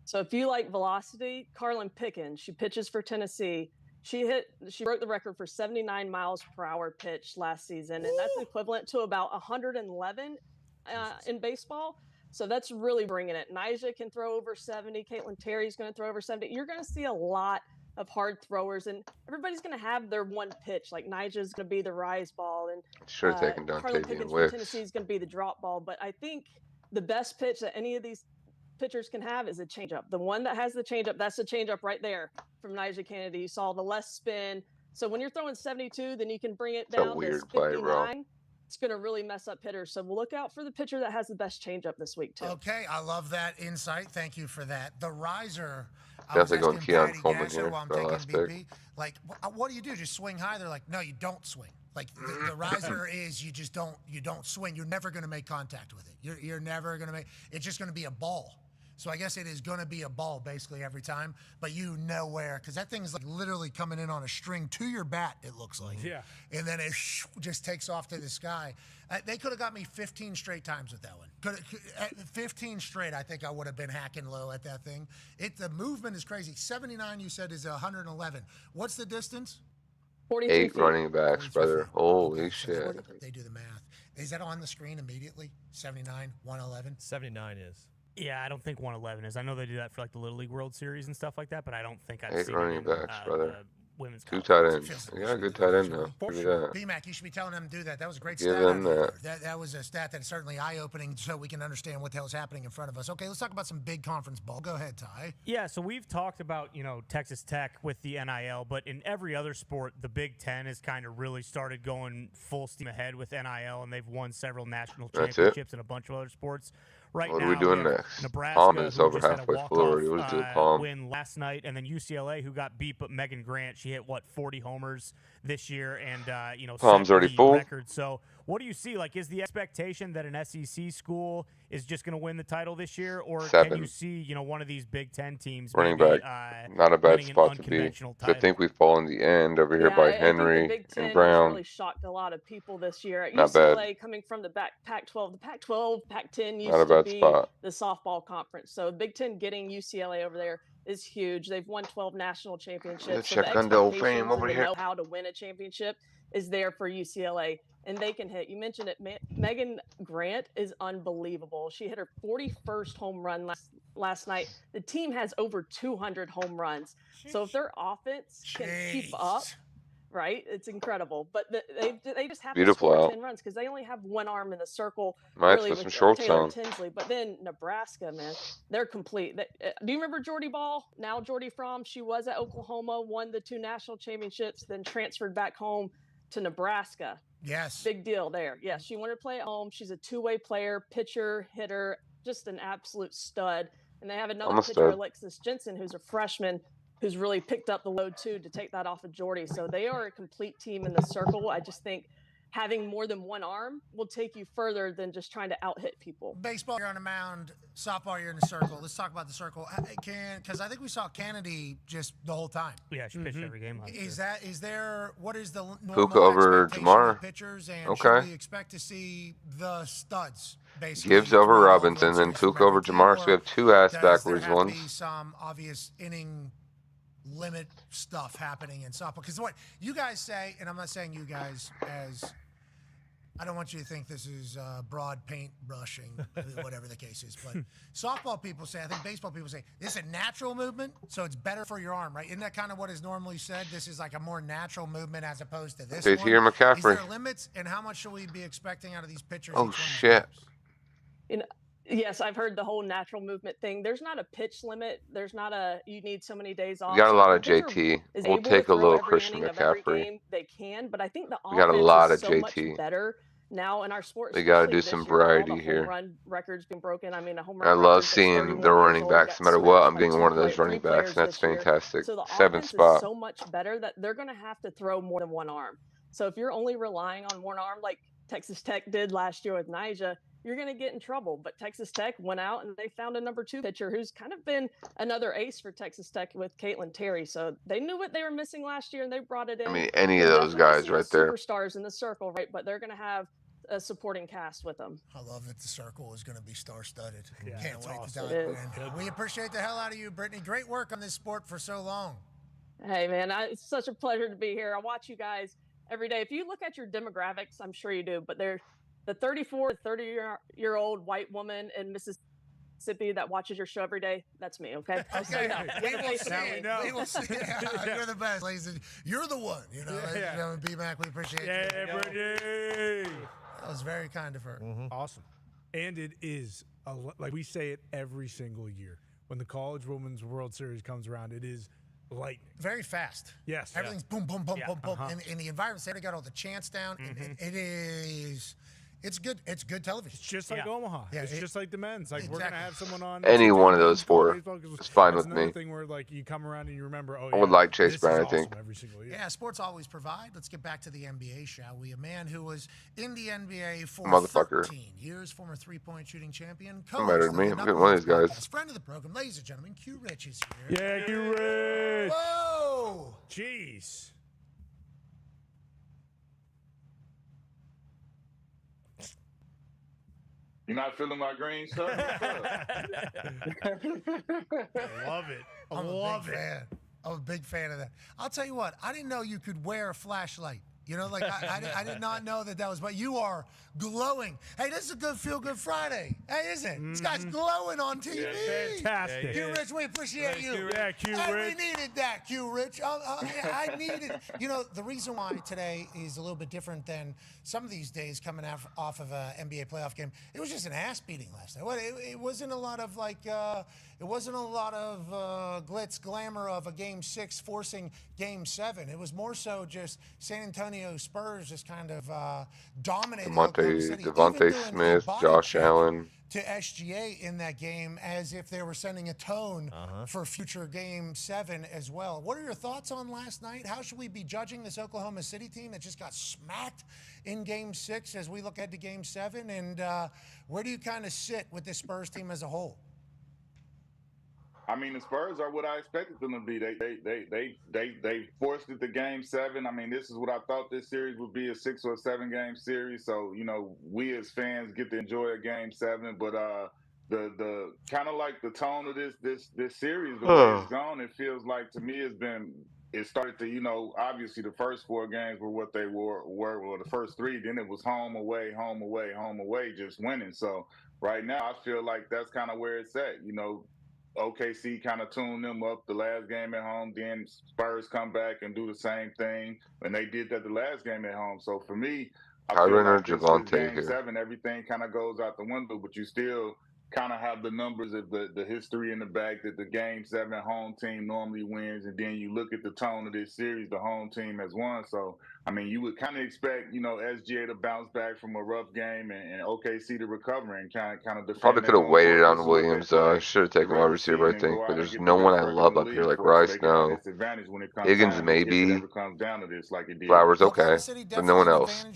So if you like velocity, Carlin Pickens, she pitches for Tennessee. She broke the record for 79 miles per hour pitch last season, and that's equivalent to about 111 in baseball. So that's really bringing it. Nyjah can throw over 70. Caitlin Terry's going to throw over 70. You're going to see a lot of hard throwers, and everybody's going to have their one pitch. Like Nyjah's going to be the rise ball, and Carlin Pickens from Tennessee is going to be the drop ball. But I think the best pitch that any of these pitchers can have is a changeup. The one that has the changeup, that's the changeup right there from Nyjah Kennedy. You saw the less spin. So when you're throwing 72, then you can bring it down to 59. It's going to really mess up hitters. So we'll look out for the pitcher that has the best changeup this week, too. Okay, I love that insight. Thank you for that. The riser. Definitely going Keon Coleman here while I'm for the last pick. Like, what do? Just swing high? They're like, no, you don't swing. Like the riser is you don't swing. You're never going to make contact with it. You're never going to make. It's just going to be a ball. So I guess it is going to be a ball basically every time, but you know where, because that thing is like literally coming in on a string to your bat, it looks like. Yeah. And then it just takes off to the sky. They could have got me 15 straight times with that one. 15 straight, I think I would have been hacking low at that thing. The movement is crazy. 79, you said, is 111. What's the distance? 8 running backs, brother. Holy shit. They do the math. Is that on the screen immediately? 79, 111? 79 is. Yeah, I don't think 111 is. I know they do that for like the Little League World Series and stuff like that, but I don't think I've 8 seen running it in, backs, brother. Women's 2 tight ends. You got a good tight end now. Give me that. B-Mac, you should be telling them to do that. That was a great Give stat. them that. That was a stat that's certainly eye-opening so we can understand what the hell's happening in front of us. Okay, let's talk about some big conference ball. Go ahead, Ty. Yeah, so we've talked about, Texas Tech with the NIL, but in every other sport, the Big Ten has kind of really started going full steam ahead with NIL, and they've won several national championships in a bunch of other sports. Right what now, are we doing next? Nebraska, Palmer's who over just had a halfway full. It was the Palm win last night, and then UCLA, who got beat, but Megan Grant, she hit 40 homers this year, and Palm's already full. Record. So, what do you see? Like, is the expectation that an SEC school is just going to win the title this year, or 7. can you see one of these Big Ten teams running maybe, back? Not a bad spot to be. I think we fall in the end over here by Henry I think the Big Ten and Brown. really shocked a lot of people this year. At Not UCLA, bad. coming from the Pac-12, the Pac-12, Pac-10 used Not a to bad be spot. the softball conference. So Big Ten getting UCLA over there is huge. They've won 12 national championships. Let's so check the on the old expectations fame over and the here. know-how to win a championship is there for UCLA, and they can hit. You mentioned it. Megan Grant is unbelievable. She hit her 41st home run last night. The team has over 200 home runs. So if their offense can keep up, right? It's incredible. But they just have to Beautiful score out. 10 runs because they only have one arm in the circle, Might really, put with some shorts Taylor on. Tinsley. But then Nebraska, man, they're complete. Do you remember Jordy Ball? Now Jordy Fromm. She was at Oklahoma, won the 2 national championships, then transferred back home to Nebraska. Yes. Big deal there. Yeah, she wanted to play at home. She's a two-way player, pitcher, hitter, just an absolute stud. And they have another pitcher, Alexis Jensen, who's a freshman, who's really picked up the load too to take that off of Jordy. So they are a complete team in the circle. I just think having more than one arm will take you further than just trying to out-hit people. Baseball, you're on the mound. Softball, you're in the circle. Let's talk about the circle. Because I think we saw Kennedy just the whole time. Yeah, she pitched every game. What is the normal Puka over Jamar? of pitchers? And Okay. should we expect to see the studs, basically? Gibbs over Robinson, then Puka over Jamar. So we have 2 ass backwards there have ones. To be some obvious inning limit stuff happening in softball? Because what you guys say, and I'm not saying you guys as, I don't want you to think this is broad paint brushing, whatever the case is, but softball people say, I think baseball people say, this is a natural movement, so it's better for your arm, right? Isn't that kind of what is normally said? This is like a more natural movement as opposed to this one? JT or McCaffrey? Is there limits, and how much should we be expecting out of these pitchers? Oh, shit. Yes, I've heard the whole natural movement thing. There's not a pitch limit. There's not you need so many days off. We got a lot of JT. We'll take a little Christian McCaffrey. They can, but I think the we got a lot of so JT. Much better now in our sport. We got to do some variety here. Home run records being broken. I mean, a home run I love seeing the running backs. No matter what, I'm getting one of those running backs, and that's fantastic. So the 7th spot. Is so much better that they're going to have to throw more than one arm. So if you're only relying on one arm, like Texas Tech did last year with Nija, you're going to get in trouble. But Texas Tech went out and they found a number 2 pitcher who's kind of been another ace for Texas Tech with Caitlin Terry. So they knew what they were missing last year and they brought it in. I mean, any of those guys right there. Superstars in the circle, right? But they're going to have a supporting cast with them. I love that the circle is going to be star-studded. Yeah, Can't wait awesome. to dive in. We appreciate the hell out of you, Brittany. Great work on this sport for so long. Hey, man, it's such a pleasure to be here. I watch you guys every day. If you look at your demographics, I'm sure you do, but they're the 34 to 30-year-old white woman in Mississippi that watches your show every day. That's me, okay? Okay. We will see it. We will see it. You're the best, ladies. You're the one. You know, ladies and gentlemen, B-Mac, we appreciate you. Yeah, Brittany. That was very kind of her. Mm-hmm. Awesome. And it is, like we say it every single year. When the College Women's World Series comes around, it is lightning. Very fast. Yes. Everything's boom, boom, boom, boom, boom. And the environment, they got all the chants down. It is... It's good. It's good television. It's just like Omaha. Yeah, it's just like the men's. Like we're gonna have someone on. Any one of those 4 is fine with me. Thing where like you come around and you remember. Oh, I would like Chase Brown. I think every single year. Yeah, sports always provide. Let's get back to the NBA, shall we? A man who was in the NBA for 13 years, former 3-point shooting champion. No matter to me. I'm getting one of these guys. Friend of the program, ladies and gentlemen, Q Rich is here. Yeah, Q Rich. Whoa. Jeez. You're not feeling my green shirt? I love it. I love it. I'm a big fan of that. I'll tell you what, I didn't know you could wear a flashlight. You know, like I did not know that was, but you are glowing. Hey, this is a good feel-good Friday. Hey, isn't it? This guy's glowing on TV. Yeah, fantastic. Q Rich, we appreciate you. Yeah, Q Hey, Rich. we needed that, Q Rich. I needed, you know, the reason why today is a little bit different than some of these days coming off of an NBA playoff game. It was just an ass beating last night. It wasn't a lot of like, it wasn't a lot of glitz glamour of a Game 6 forcing Game 7. It was more so just San Antonio Spurs just kind of dominating Devontae Smith, Josh Allen. To SGA in that game as if they were sending a tone for future Game 7 as well. What are your thoughts on last night? How should we be judging this Oklahoma City team that just got smacked in Game 6 as we look ahead to Game 7? And where do you kind of sit with this Spurs team as a whole? I mean, the Spurs are what I expected them to be. They forced it to Game 7. I mean, this is what I thought this series would be, a 6 or 7 game series. So, you know, we as fans get to enjoy a Game 7. But the kind of like the tone of this series, the way it's gone, it feels like to me it started to, you know, obviously the first 4 games were what they were the first 3. Then it was home, away, home, away, home, away, just winning. So right now I feel like that's kind of where it's at. You know, OKC kind of tuned them up the last game at home. Then Spurs come back and do the same thing, and they did that the last game at home. So for me, I feel like this game 7, everything kind of goes out the window, but you still kind of have the numbers of the history in the back that the game 7 home team normally wins, and then you look at the tone of this series, the home team has won. So I mean, you would kind of expect, SGA to bounce back from a rough game and OKC to recover and kind of defend. Probably could have waited on Williams. I should have taken wide receiver, I think, but there's no one I love up here like Rice. No, Higgins maybe. Flowers okay, but no one else.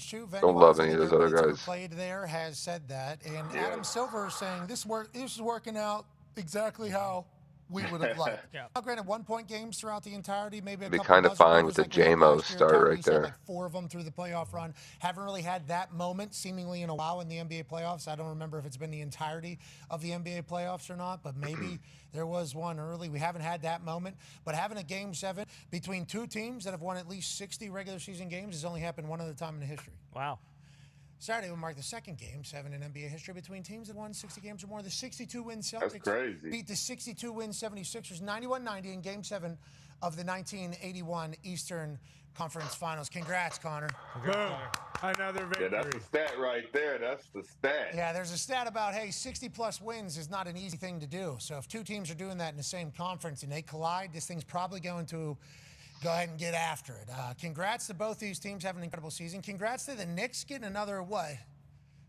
Don't love any of those other guys. Played there has said that, and Adam Silver is saying this is working out exactly how we would have liked. Now, granted, 1-point games throughout the entirety, maybe a be couple kind of fine with the like JMO start right there. Like 4 of them through the playoff run. Haven't really had that moment seemingly in a while in the NBA playoffs. I don't remember if it's been the entirety of the NBA playoffs or not, but maybe there was one early. We haven't had that moment, but having a game 7 between 2 teams that have won at least 60 regular season games has only happened one other time in the history. Wow. Saturday will mark the second game 7 in NBA history between teams that won 60 games or more. The 62-win Celtics beat the 62-win 76ers 91-90 in Game 7 of the 1981 Eastern Conference Finals. Congrats, Connor. Boom. Another victory. Yeah, that's the stat right there. That's the stat. Yeah, there's a stat about, hey, 60-plus wins is not an easy thing to do. So if 2 teams are doing that in the same conference and they collide, this thing's probably going to go ahead and get after it. Congrats to both these teams having an incredible season. Congrats to the Knicks getting another, what,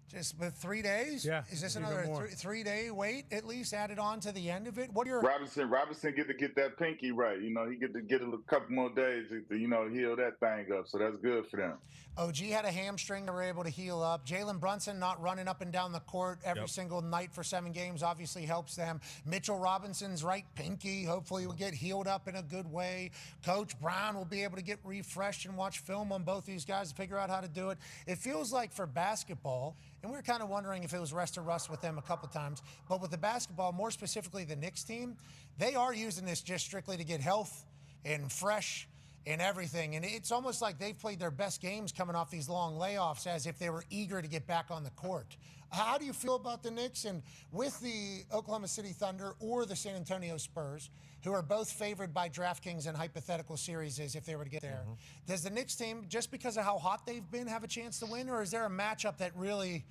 just with 3 days? Yeah. Is this another 3-day wait at least added on to the end of it? What are your... Robinson get to get that pinky right. He get to get a couple more days to, heal that thing up. So that's good for them. OG had a hamstring they were able to heal up. Jalen Brunson not running up and down the court every single night for 7 games obviously helps them. Mitchell Robinson's right pinky hopefully will get healed up in a good way. Coach Brown will be able to get refreshed and watch film on both these guys to figure out how to do it. It feels like for basketball, and we were kind of wondering if it was rest or rust with them a couple times, but with the basketball, more specifically the Knicks team, they are using this just strictly to get health and fresh and everything. And it's almost like they've played their best games coming off these long layoffs as if they were eager to get back on the court. How do you feel about the Knicks and with the Oklahoma City Thunder or the San Antonio Spurs, who are both favored by DraftKings in hypothetical series if they were to get there? Does the Knicks team, just because of how hot they've been, have a chance to win? Or is there a matchup that really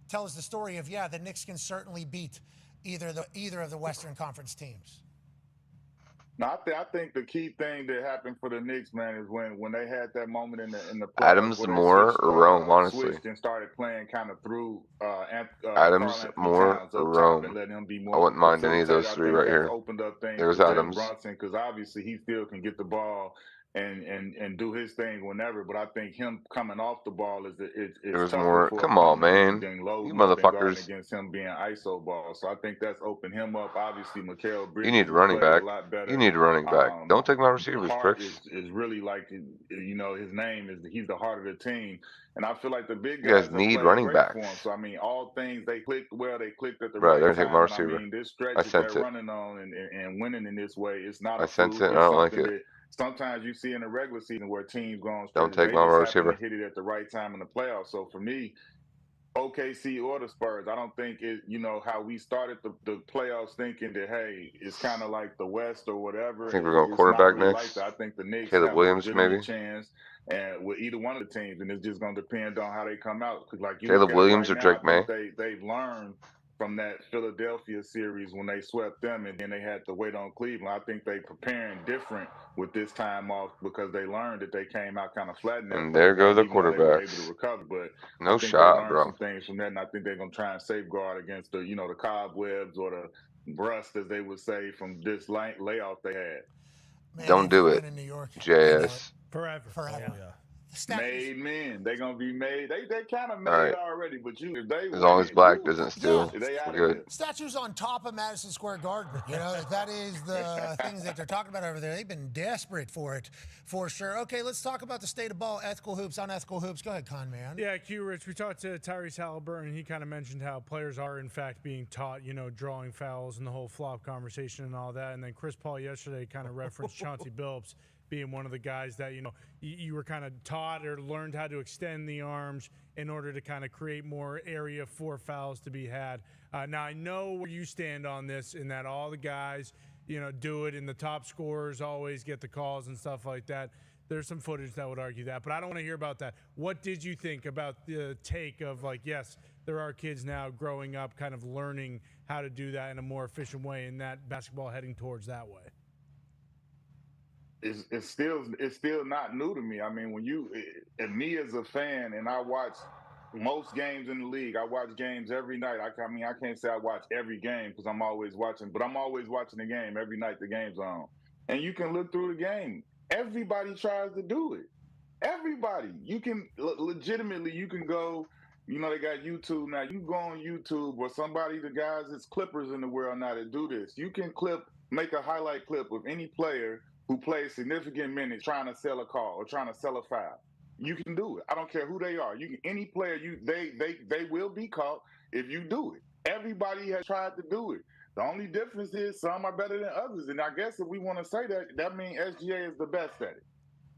tells the story of, the Knicks can certainly beat either of the Western Conference teams? No, I think the key thing that happened for the Knicks, man, is when they had that moment in the Adams more or Rome, honestly. Switched and started playing kind of through Adams more or Rome. I wouldn't mind any of those 3 right here. There's Adams. Because obviously he still can get the ball and do his thing whenever, but I think him coming off the ball is there's more. Come on, man, you motherfuckers. Against him being ISO ball, so I think that's opened him up. Obviously, Mikal Bridges. You need running back. You need running back. Don't take my receivers, pricks. Is really like his name is he's the heart of the team, and I feel like the big guys need running back. So I mean, all things they clicked well. They clicked at the right time. Take my receiver. I mean, this stretch that they're running on and winning in this way, it's not. I sense it. I don't like it. Sometimes you see in the regular season where teams go on. Don't take my receiver. Hit it at the right time in the playoffs. So for me, OKC or the Spurs, I don't think it. How we started the playoffs thinking that hey, it's kind of like the West or whatever. I think we're going quarterback really next. I think the Knicks Caleb Williams have maybe chance and with either one of the teams, and it's just going to depend on how they come out. Because like Caleb Williams or Drake May, they've learned from that Philadelphia series when they swept them and then they had to wait on Cleveland. I think they preparing different with this time off because they learned that they came out kind of flat. And there go the quarterbacks. Able to recover, but no shot, bro. Some things from that, and I think they're gonna try and safeguard against the the cobwebs or the rust, as they would say, from this layoff they had. Man, don't do it, JS. Forever. Oh, yeah. Made men. They're gonna be made. They kind of made already, but if they as long as Black doesn't steal, we're good. Statues on top of Madison Square Garden. That is the things that they're talking about over there. They've been desperate for it, for sure. Okay, let's talk about the state of ball, ethical hoops, unethical hoops. Go ahead, Con Man. Yeah, Q Rich. We talked to Tyrese Halliburton, and he kind of mentioned how players are in fact being taught, drawing fouls and the whole flop conversation and all that. And then Chris Paul yesterday kind of referenced Chauncey Billups being one of the guys that, you were kind of taught or learned how to extend the arms in order to kind of create more area for fouls to be had. Now, I know where you stand on this in that all the guys, do it, and the top scorers always get the calls and stuff like that. There's some footage that would argue that, but I don't want to hear about that. What did you think about the take of, yes, there are kids now growing up kind of learning how to do that in a more efficient way, and that basketball heading towards that way? It's still not new to me. I mean, and me as a fan, and I watch most games in the league. I watch games every night. I can't say I watch every game because I'm always watching, but I'm always watching the game every night the game's on. And you can look through the game. Everybody tries to do it. Everybody. You can legitimately, you can go, they got YouTube now. You can go on YouTube or the guys that's clippers in the world now that do this. You can make a highlight clip of any player who plays significant minutes trying to sell a call or trying to sell a foul. You can do it. I don't care who they are. Any player, they will be caught if you do it. Everybody has tried to do it. The only difference is some are better than others. And I guess if we want to say that means SGA is the best at it.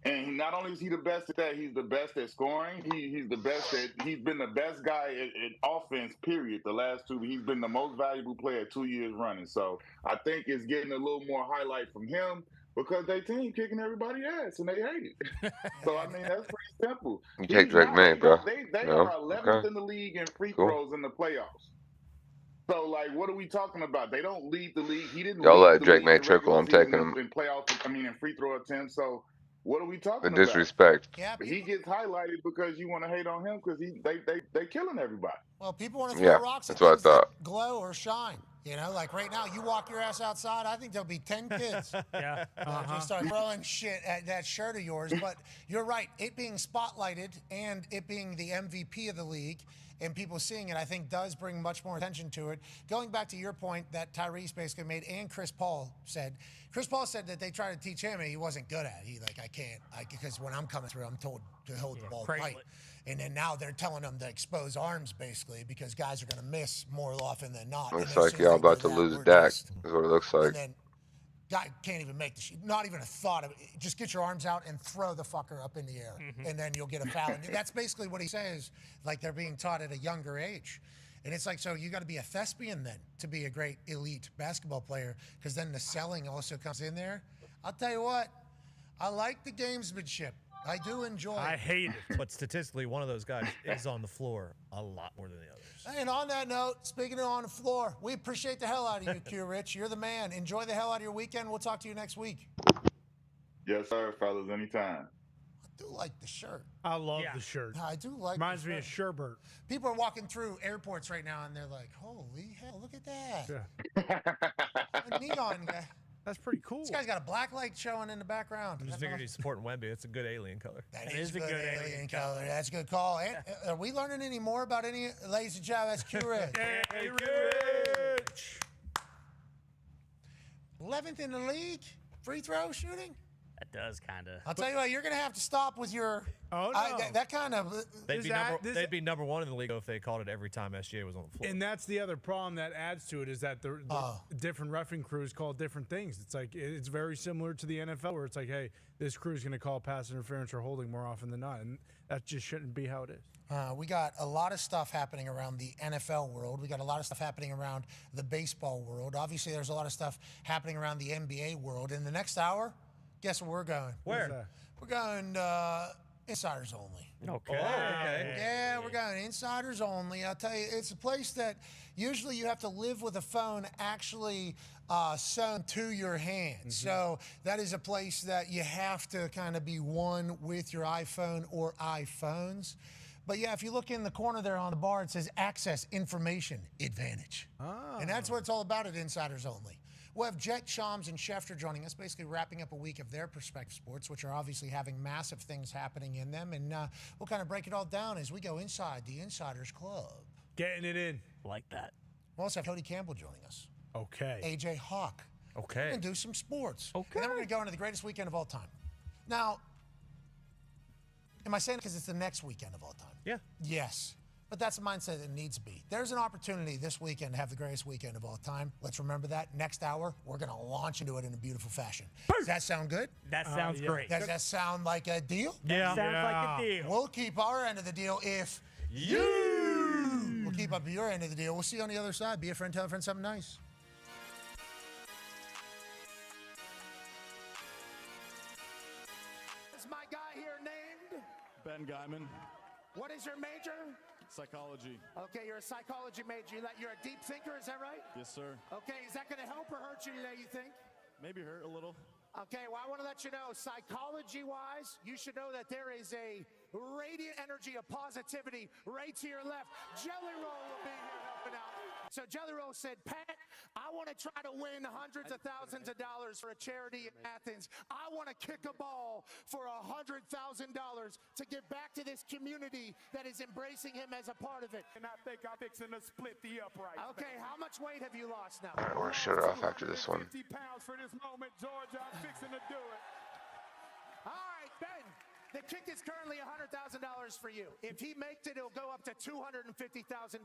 And not only is he the best at that, he's the best at scoring. He's the best he's been the best guy at offense, period, the last two. He's been the most valuable player 2 years running. So I think it's getting a little more highlight from him because they team kicking everybody ass and they hate it. So, I mean, that's pretty simple. You take Drake May, bro. They are 11th in the league in free throws in the playoffs. So, what are we talking about? They don't lead the league. He didn't Y'all lead let the Drake league May in trickle. I'm taking him. In in free throw attempts. So, what are we talking The disrespect. about? Yeah, he gets highlighted because you want to hate on him because they killing everybody. Well, people want to throw rocks at things that glow or shine. Like right now, you walk your ass outside, I think there'll be 10 kids. Just start throwing shit at that shirt of yours. But you're right. It being spotlighted and it being the MVP of the league and people seeing it, I think does bring much more attention to it. Going back to your point that Tyrese basically made and Chris Paul said that they tried to teach him and he wasn't good at it. I can't, because when I'm coming through, I'm told to hold the ball tight. And then now they're telling them to expose arms, basically, because guys are going to miss more often than not. Looks like y'all about to lose Dak, is what it looks like. And then guy can't even make the shot. Not even a thought of it. Just get your arms out and throw the fucker up in the air, and then you'll get a foul. And that's basically what he says, they're being taught at a younger age. And it's so you got to be a thespian then to be a great elite basketball player, because then the selling also comes in there. I'll tell you what, I like the gamesmanship. I do enjoy it. I hate it. But statistically, one of those guys is on the floor a lot more than the others. And on that note, speaking of on the floor, we appreciate the hell out of you, Q Rich. You're the man. Enjoy the hell out of your weekend. We'll talk to you next week. Yes, sir, fellas. Anytime. I do like the shirt. I love the shirt. I do like Reminds the me of Sherbert. People are walking through airports right now, and they're like, holy hell, look at that. Yeah. A neon guy. That's pretty cool. This guy's got a black light showing in the background. I just figured he's supporting Wemby. It's a good alien color. That is a good alien color. That's a good call. And, are we learning any more about any, ladies and gentlemen? That's Q Rich. Hey, Rich. 11th in the league, free throw shooting. That does kind of. I'll tell you what, you're going to have to stop with your. Oh, no. That kind of. They'd be number one in the league if they called it every time SGA was on the floor. And that's the other problem that adds to it is that the different reffing crews call different things. It's very similar to the NFL where it's hey, this crew's going to call pass interference or holding more often than not. And that just shouldn't be how it is. We got a lot of stuff happening around the NFL world. We got a lot of stuff happening around the baseball world. Obviously, there's a lot of stuff happening around the NBA world. In the next hour, guess where we're going? Where? We're going insiders only. Okay. Okay. Yeah, we're going insiders only. I'll tell you, it's a place that usually you have to live with a phone actually sewn to your hand. Mm-hmm. So that is a place that you have to kind of be one with your iPhone or iPhones. But yeah, if you look in the corner there on the bar, it says Access Information Advantage. And that's what it's all about at Insiders Only. We'll have Jet, Shams, and Schefter joining us, basically wrapping up a week of their perspective sports, which are obviously having massive things happening in them. And we'll kind of break it all down as we go inside the Insiders Club. Getting it in. Like that. We'll also have Cody Campbell joining us. Okay. AJ Hawk. Okay. We're going to do some sports. Okay. And then we're going to go into the greatest weekend of all time. Now, am I saying it because it's the next weekend of all time? Yeah. Yes. But that's the mindset that needs to be. There's an opportunity this weekend to have the greatest weekend of all time. Let's remember that. Next hour, we're going to launch into it in a beautiful fashion. Does that sound good? That sounds great. Does that sound like a deal? Yeah. Sounds like a deal. We'll keep our end of the deal if you will keep up your end of the deal. We'll see you on the other side. Be a friend, tell a friend something nice. Is my guy here named? Ben Guyman. What is your major? Psychology. Okay, you're a psychology major. You're a deep thinker, is that right? Yes, sir. Okay, is that going to help or hurt you today, you think? Maybe hurt a little. Okay, well, I want to let you know, psychology-wise, you should know that there is a radiant energy of positivity right to your left. Jelly Roll will be here helping out. So Jelly Roll said, Pat, I want to try to win hundreds of thousands of dollars for a charity in Athens. I want to kick a ball for $100,000 to give back to this community that is embracing him as a part of it. And I think I'm fixing to split the upright. Okay, how much weight have you lost now? All right, we're going to shut it off after this one. 50 pounds for this moment, Georgia. I'm fixing to do it. All right, Ben. The kick is currently $100,000 for you. If he makes it, it'll go up to $250,000.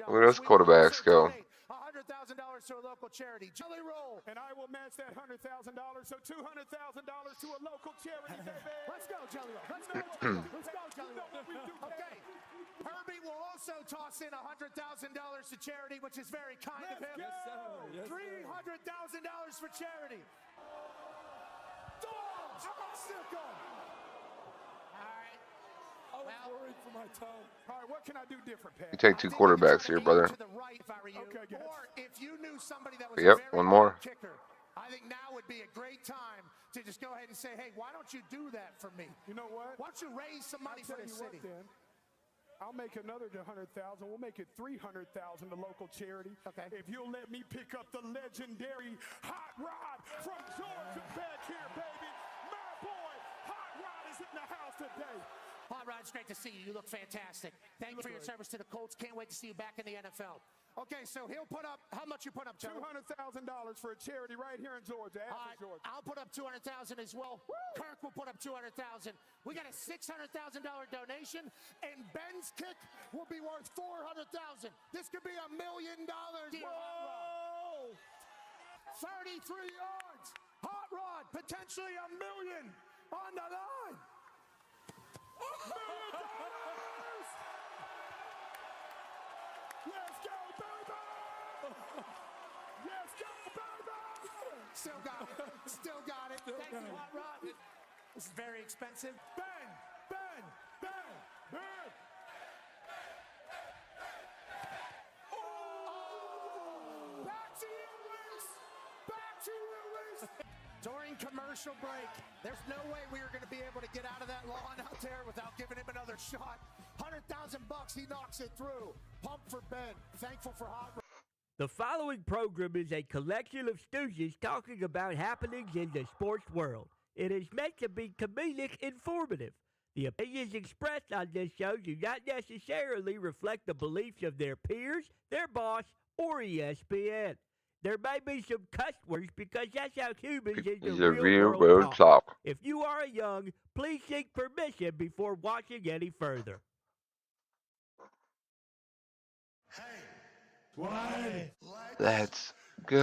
Where those quarterbacks go? $100,000 to a local charity. Jelly Roll. And I will match that $100,000, so $200,000 to a local charity, baby. Let's go, Jelly Roll. Let's go, Jelly Roll. Okay. Herbie will also toss in $100,000 to charity, which is very kind of him. Yes, sir. Yes, $300,000 for charity. Dogs! Still going. I was worried for my tongue. All right, what can I do different, Pat? You take two quarterbacks here, brother. Okay, good. Or if you knew somebody that was Yep, a very one more. good kicker, I think now would be a great time to just go ahead and say, hey, why don't you do that for me? You know what? Why don't you raise some money for the city? Then. I'll make another $100,000. We'll make it $300,000 to local charity. Okay. If you'll let me pick up the legendary Hot Rod from Georgia back here, baby. My boy, Hot Rod is in the house today. Hot Rod, it's great to see you. You look fantastic. Thank you for your service to the Colts. Can't wait to see you back in the NFL. Okay, so he'll put up, how much you put up, Joe? $200,000 for a charity right here in Georgia, Athens, Georgia. I'll put up $200,000 as well. Woo! Kirk will put up $200,000. We got a $600,000 donation, and Ben's kick will be worth $400,000. This could be $1 million. Whoa! 33 yards. Hot Rod, potentially $1 million on the line. $1 million! Let's go, baby! Let's go, baby! Still got it. Still got it. Thank you, Hot Rod. This is very expensive. Ben! Oh! Back to you, Luis! Back to you, Luis! During commercial break, there's no way we were going to be able to get out of that lawn out there without giving him another shot. $100,000 bucks, he knocks it through. Pump for Ben. Thankful for Hot Rod. The following program is a collection of stooges talking about happenings in the sports world. It is meant to be comedic informative. The opinions expressed on this show do not necessarily reflect the beliefs of their peers, their boss, or ESPN. There may be some cuss words because that's how humans in the real world talk. If you are young, please seek permission before watching any further. Let's go.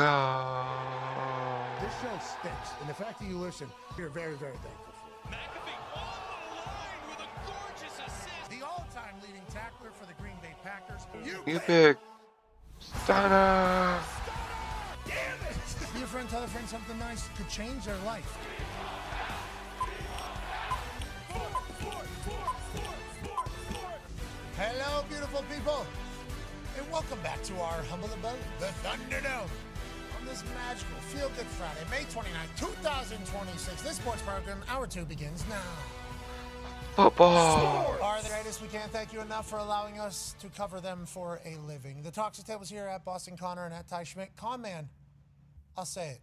This show stinks, and the fact that you listen, you're very, very thankful for. McAfee on the line with a gorgeous assist. The all-time leading tackler for the Green Bay Packers. You pick Stunner. Damn it! Be a friend, tell a friend something nice could change their life. Hello, beautiful people, and welcome back to our humble abode, the Thunderdome, on this magical Feel-Good Friday, May 29, 2026. This sports program, Hour 2, begins now. Football. Are the greatest. We can't thank you enough for allowing us to cover them for a living. The Toxic Tables here at Boston Connor and at Ty Schmidt. Con man, I'll say it.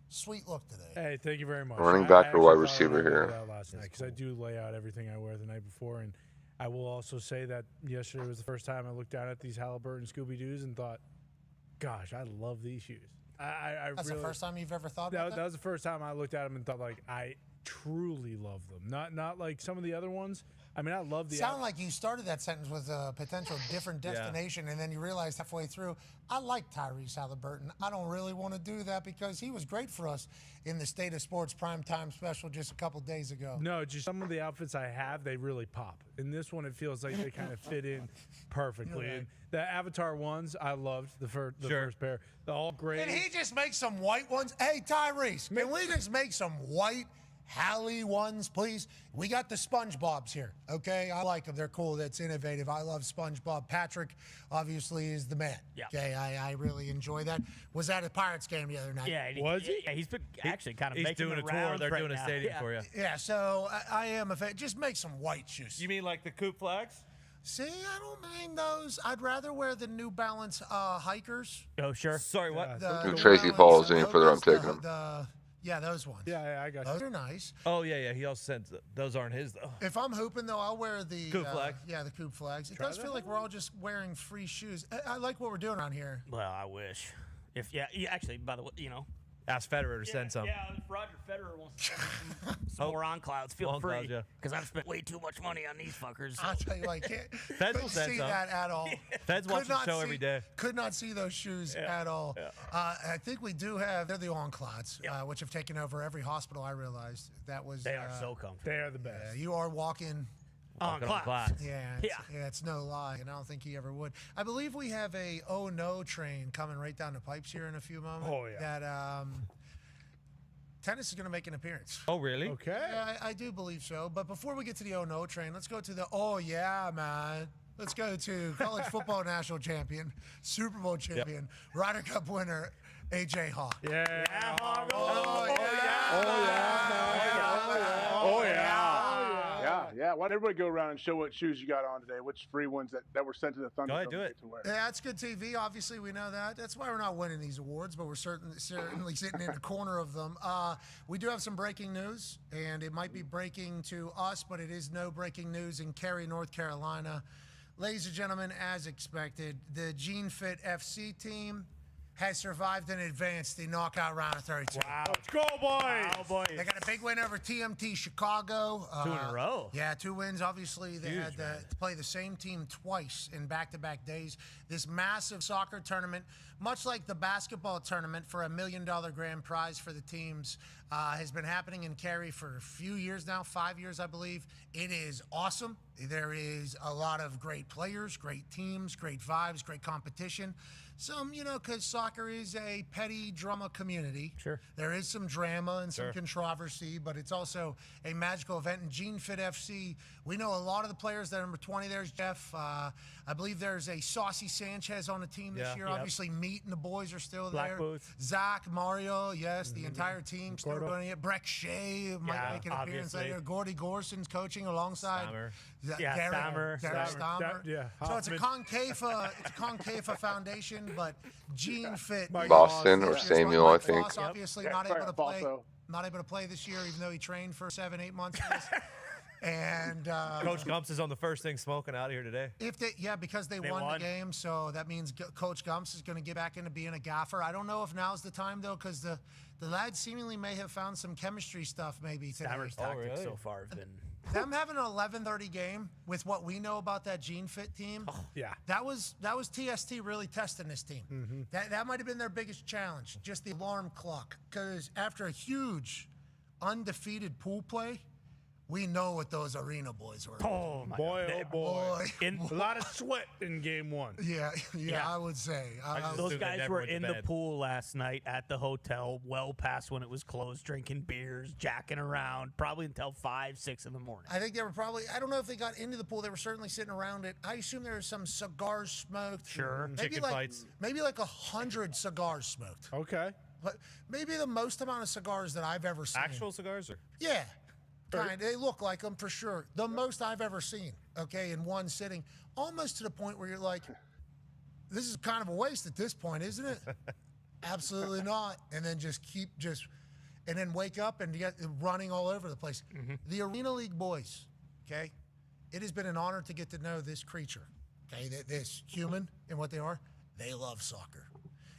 Sweet look today. Hey, thank you very much. Running back or wide receiver here? Last night because I do lay out everything I wear the night before, and I will also say that yesterday was the first time I looked down at these Halliburton Scooby-Doos and thought, gosh, I love these shoes. That's really, the first time you've ever thought about that? That was the first time I looked at them and thought, like, I truly love them. Not like some of the other ones. I mean, I love the. Sound like you started that sentence with a potential different destination, and then you realized halfway through, I like Tyrese Halliburton. I don't really want to do that because he was great for us in the State of Sports primetime special just a couple days ago. No, just some of the outfits I have, they really pop. In this one, it feels like they kind of fit in perfectly. Right. And the Avatar ones, I loved the first pair. The all gray. Can he just make some white ones? Hey, Tyrese, can we just make some white Hallie ones, please? We got the SpongeBobs here, okay? I like them. They're cool. That's innovative. I love SpongeBob. Patrick, obviously, is the man. Yeah. Okay, I really enjoy that. Was at a Pirates game the other night. Yeah, was he? Yeah, he's been actually kind of He's making doing the a tour. rounds They're right doing now. a stadium for you. Yeah, so I am a fan. Just make some white shoes. You mean like the Coop flags? See, I don't mind those. I'd rather wear the New Balance hikers. Oh, sure. Sorry, what? The Tracy New Paul's Balance in for them. I'm Hokas, taking them. Yeah, those ones. Yeah, I got you. Those are nice. Oh, yeah. He also sent those aren't his, though. If I'm hooping, though, I'll wear the Coop flag. Yeah, the Coop flags. It does feel like we're all just wearing free shoes. I like what we're doing around here. Well, I wish. If actually, by the way, Ask Federer to send some. Yeah, if Roger Federer wants to send some more on clouds, feel On free. clouds, yeah. Because I've spent way too much money on these fuckers. I'll tell you, I can't Feds will send see some. that at all. Feds watch the show every day. Could not see those shoes at all. Yeah. I think we do have, they're the on-clouds, which have taken over every hospital, I realized. That was. They are so comfortable. They are the best. You are walking on clouds. Yeah, it's no lie, and I don't think he ever would. I believe we have a Oh No train coming right down the pipes here in a few moments. Oh, yeah. That tennis is going to make an appearance. Oh, really? Okay. Yeah, I do believe so. But before we get to the Oh No train, let's go to the Oh Yeah, man. Let's go to college football national champion, Super Bowl champion, Ryder Cup winner, AJ Hawk. Yeah. Oh, yeah. Oh, yeah. Yeah. Why don't everybody go around and show what shoes you got on today? Which free ones that were sent to the Thunder? Go ahead, do it. Yeah, that's good TV. Obviously, we know that. That's why we're not winning these awards, but we're certainly sitting in the corner of them. We do have some breaking news, and it might be breaking to us, but it is no breaking news in Cary, North Carolina. Ladies and gentlemen, as expected, the Gene Fit FC team has survived and advanced the knockout round of 32. Wow. Let's go, boys. Wow, boys. They got a big win over TMT Chicago. 2 in a row. Yeah, 2 wins. Obviously, they Huge, had to play the same team twice in back-to-back days. This massive soccer tournament, much like the basketball tournament for $1 million grand prize for the teams, has been happening in Cary for a few years now, 5 years, I believe. It is awesome. There is a lot of great players, great teams, great vibes, great competition. Some, because soccer is a petty drama community. Sure. There is some drama and some controversy, but it's also a magical event. And Gene Fit FC, we know a lot of the players that are number 20. There's Jeff. I believe there's a Saucy Sanchez on the team this year. Yep. Obviously, Meat and the boys are still Black there. Boots. Zach, Mario, yes, the entire team still doing it. Breck Shea might make an appearance obviously. later. Gordy Gorson's coaching alongside Stammer. Derek Stammer. Yeah. So it's a Concava Foundation, but Gene Fit. Boston or Samuel, I think. Foss, obviously not able to play. Not able to play this year, even though he trained for 7-8 months for this. And Coach Gumps is on the first thing smoking out here today. Because they won the game, so that means Coach Gumps is going to get back into being a gaffer. I don't know if now's the time though, because the lads seemingly may have found some chemistry stuff maybe today. Stammer's tactics so far have been. Them having an 11:30 game with what we know about that Gene Fit team. Yeah. That was TST really testing this team. Mm-hmm. That might have been their biggest challenge, just the alarm clock. Because after a huge undefeated pool play, we know what those arena boys were. Oh, my Boy, God. oh, boy. In- A lot of sweat in game one. Yeah, I would say. Those assume they guys never were went to in the bed. pool last night at the hotel, well past when it was closed, drinking beers, jacking around, probably until 5, 6 in the morning. I think they were probably, I don't know if they got into the pool. They were certainly sitting around it. I assume there was some cigars smoked. Sure. Maybe Chicken like, fights. Maybe like 100 cigars smoked. Okay. But maybe the most amount of cigars that I've ever seen. Actual cigars? Or? Yeah. Kind. They look like them for sure. The most I've ever seen, okay, in one sitting. Almost to the point where you're like, this is kind of a waste at this point, isn't it? Absolutely not. And then and then wake up and get running all over the place. Mm-hmm. The Arena League boys, okay, it has been an honor to get to know this creature, okay, this human and what they are. They love soccer.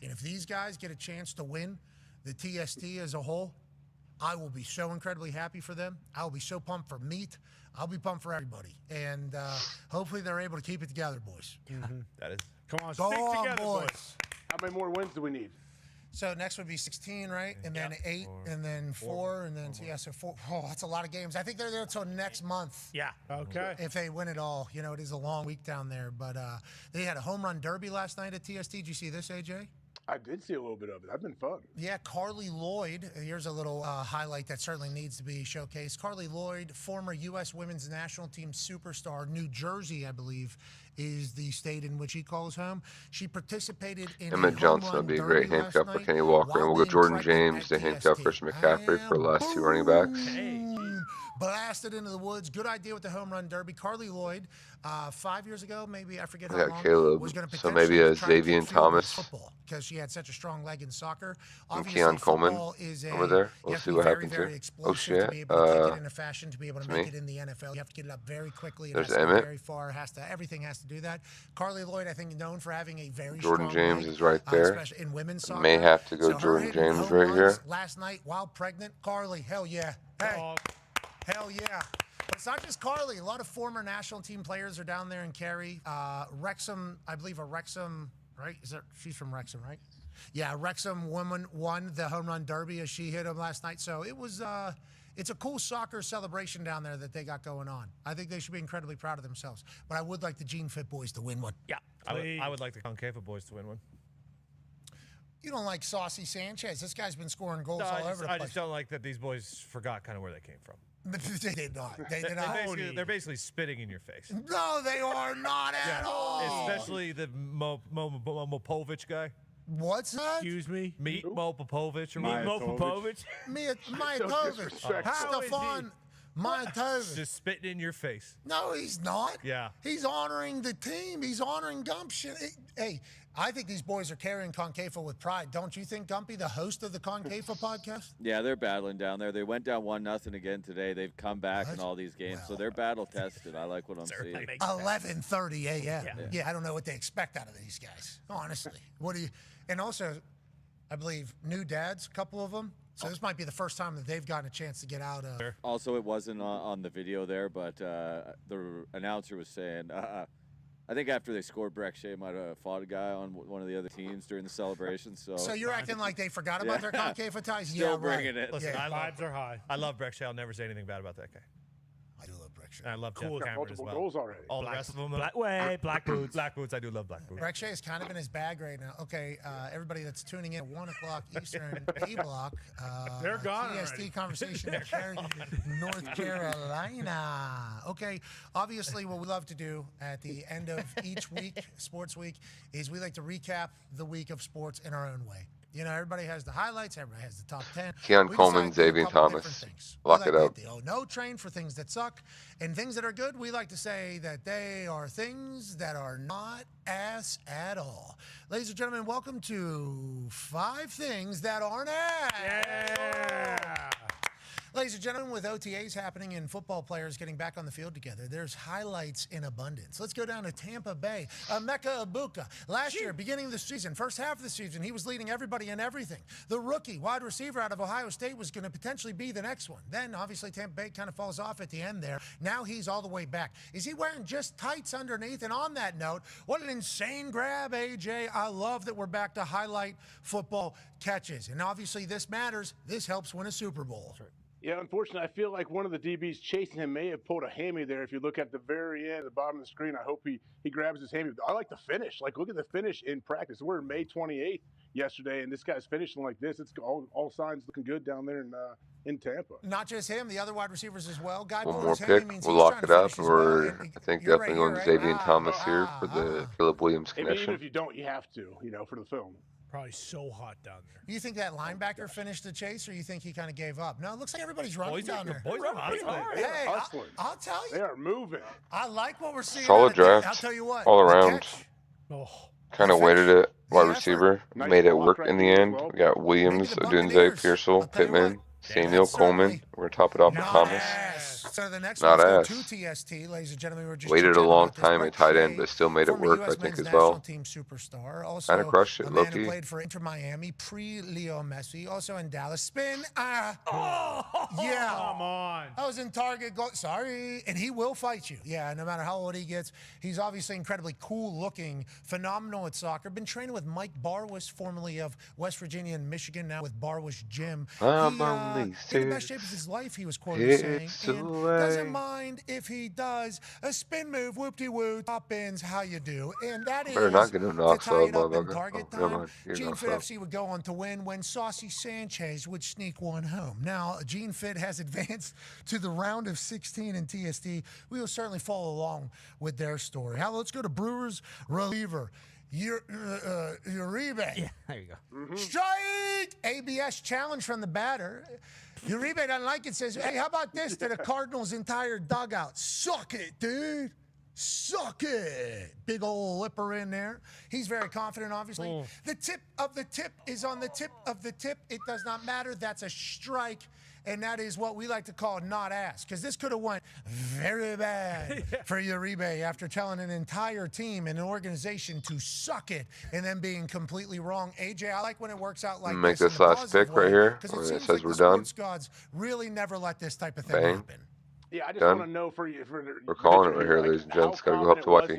And if these guys get a chance to win the TST as a whole, I will be so incredibly happy for them. I will be so pumped for Meat. I'll be pumped for everybody. And hopefully they're able to keep it together, boys. That is. Come on, Go stick on, together, boys. How many more wins do we need? So next would be 16, right? And then 8, and then 4, and then, so 4. Oh, that's a lot of games. I think they're there until next month. Yeah. Okay. If they win it all. You know, it is a long week down there. But they had a home run derby last night at TST. Did you see this, AJ? I did see a little bit of it. That's been fun. Yeah, Carly Lloyd. Here's a little highlight that certainly needs to be showcased. Carly Lloyd, former U.S. Women's National Team superstar, New Jersey, I believe, is the state in which he calls home. She participated in Emmett Johnson would be a great handcuff for Kenny Walker. And we'll go Jordan James to handcuff Christian McCaffrey for the last 2 running backs. Blasted into the woods. Good idea with the home run derby. Carly Lloyd, 5 years ago, maybe, I forget how got long, Caleb, was going to so maybe a Xavier Thomas. Because she had such a strong leg in soccer. And Keon Coleman over there. We'll see what happens here. Oh, shit. To be able to take it in a fashion, to be able to make it in the NFL. You have to get it up very quickly. It There's has to go Emmett. very far. Everything has to do that. Carly Lloyd, I think, known for having a very Jordan strong James leg, is right there. especially in women's soccer. May have to go So her Jordan hitting James home right runs here. Last night, while pregnant, Carly, hell yeah. Hey, hell yeah. But it's not just Carly. A lot of former national team players are down there in Cary. Wrexham, I believe Wrexham, right? She's from Wrexham, right? Yeah, Wrexham woman won the home run derby as she hit him last night. So it was, it's a cool soccer celebration down there that they got going on. I think they should be incredibly proud of themselves. But I would like the Gene Fit boys to win one. Yeah, I would like the Concava boys to win one. You don't like Saucy Sanchez. This guy's been scoring goals all over the place. I just don't like that these boys forgot kind of where they came from. They did not. They did not. They're basically spitting in your face. No, they are not at all. Especially the Mopovich guy. What's that? Excuse me? Meet Mopovich. Meet Mopovich? Majakovic. Stefan Majakovic. Just spitting in your face. No, he's not. Yeah. He's honoring the team. He's honoring gumption. Hey, I think these boys are carrying Concava with pride. Don't you think, Gumpy, the host of the Concava podcast? Yeah, they're battling down there. They went down 1-0 again today. They've come back in all these games, so they're battle tested. I like what I'm seeing. 11:30 a.m. Yeah, I don't know what they expect out of these guys. Honestly, what do you? And also, I believe new dads, a couple of them. So this might be the first time that they've gotten a chance to get out of. Also, it wasn't on the video there, but the announcer was saying. I think after they scored, Breck Shea might have fought a guy on one of the other teams during the celebration. So you're acting like they forgot about their Concava ties? Still bringing it. Listen, vibes are high. I love Breck Shea. I'll never say anything bad about that guy. I do love Breck Shea. And I love Cool. Jeff Cameron as Multiple well. goals already. All the rest of them. Black boots. Black boots. I do love black boots. Breck Shea is kind of in his bag right now. Okay, everybody that's tuning in at 1 o'clock Eastern, A block. They're gone TST already. conversation in Cary, North Carolina. Okay, obviously what we love to do at the end of each week, sports week, is we like to recap the week of sports in our own way. You know, everybody has the highlights. Everybody has the top 10. Keon Coleman, Xavier Thomas. Lock it up. The no train for things that suck. And things that are good, we like to say that they are things that are not ass at all. Ladies and gentlemen, welcome to 5 Things That Aren't Ass. Yeah. Ladies and gentlemen, with OTAs happening and football players getting back on the field together, there's highlights in abundance. Let's go down to Tampa Bay. Emeka Egbuka. Last year, beginning of the season, first half of the season, he was leading everybody in everything. The rookie wide receiver out of Ohio State was going to potentially be the next one. Then, obviously, Tampa Bay kind of falls off at the end there. Now he's all the way back. Is he wearing just tights underneath? And on that note, what an insane grab, AJ. I love that we're back to highlight football catches. And obviously, this matters. This helps win a Super Bowl. That's right. Yeah, unfortunately, I feel like one of the DBs chasing him may have pulled a hammy there. If you look at the very end, the bottom of the screen, I hope he grabs his hammy. I like the finish. Like, look at the finish in practice. We're May 28th yesterday, and this guy's finishing like this. It's all signs looking good down there in Tampa. Not just him, the other wide receivers as well. One more pick. We'll lock it up. We're, I think, definitely going to Xavier Thomas here for the Caleb Williams connection. Even if you don't, you have to, for the film. Probably so hot down there. You think that linebacker finished the chase, or you think he kind of gave up? No, it looks like everybody's running down there. Boys are hustling. Hey, I'll tell you. They are moving. I like what we're seeing. Solid draft. I'll tell you what. All around. Kind of waited it wide receiver. Nice made it block work right in the there as end. well. We got Williams, Odunze, Pearsall, Pittman, Samuel, Coleman. We're going to top it off with Thomas. So the next Not one, ass. to TST, ladies and gentlemen. We were just Waited a long time at tight end, but still made it work, I think, as well. Team superstar. Also, kind of crushed it, a man who played for Inter Miami, pre-Leo Messi. Also in Dallas. Spin. Yeah. Come on. I was in Target. Sorry. And he will fight you. Yeah, no matter how old he gets. He's obviously incredibly cool looking, phenomenal at soccer. Been training with Mike Barwis, formerly of West Virginia and Michigan, now with Barwis Gym. I'm in the best shape of his life, he was quoted saying. And doesn't mind if he does a spin move, whoop-de-woo, top ends, how you do. And that is not get him to knocked tie it up, up in Target time. Gene Fit FC would go on to win when Saucy Sanchez would sneak one home. Now, Gene Fit has advanced to the round of 16 in TST. We will certainly follow along with their story. Now, let's go to Brewers reliever. Uribe. Yeah, there you go. Strike! ABS challenge from the batter. Uribe doesn't like it, says, hey, how about this to the Cardinals' entire dugout? Suck it, dude. Suck it. Big old lipper in there. He's very confident, obviously. The tip of the tip is on the tip of the tip. It does not matter. That's a strike. And that is what we like to call not ass. Because this could have went very bad for Uribe after telling an entire team and an organization to suck it and then being completely wrong. AJ, I like when it works out like Make this. this last pick right here. Because it It seems says like we're the done. sports gods really never let this type of thing Bang. happen. Yeah, I just Done. want to know for you. We're calling it right here, ladies and gents. Gotta go up to watching.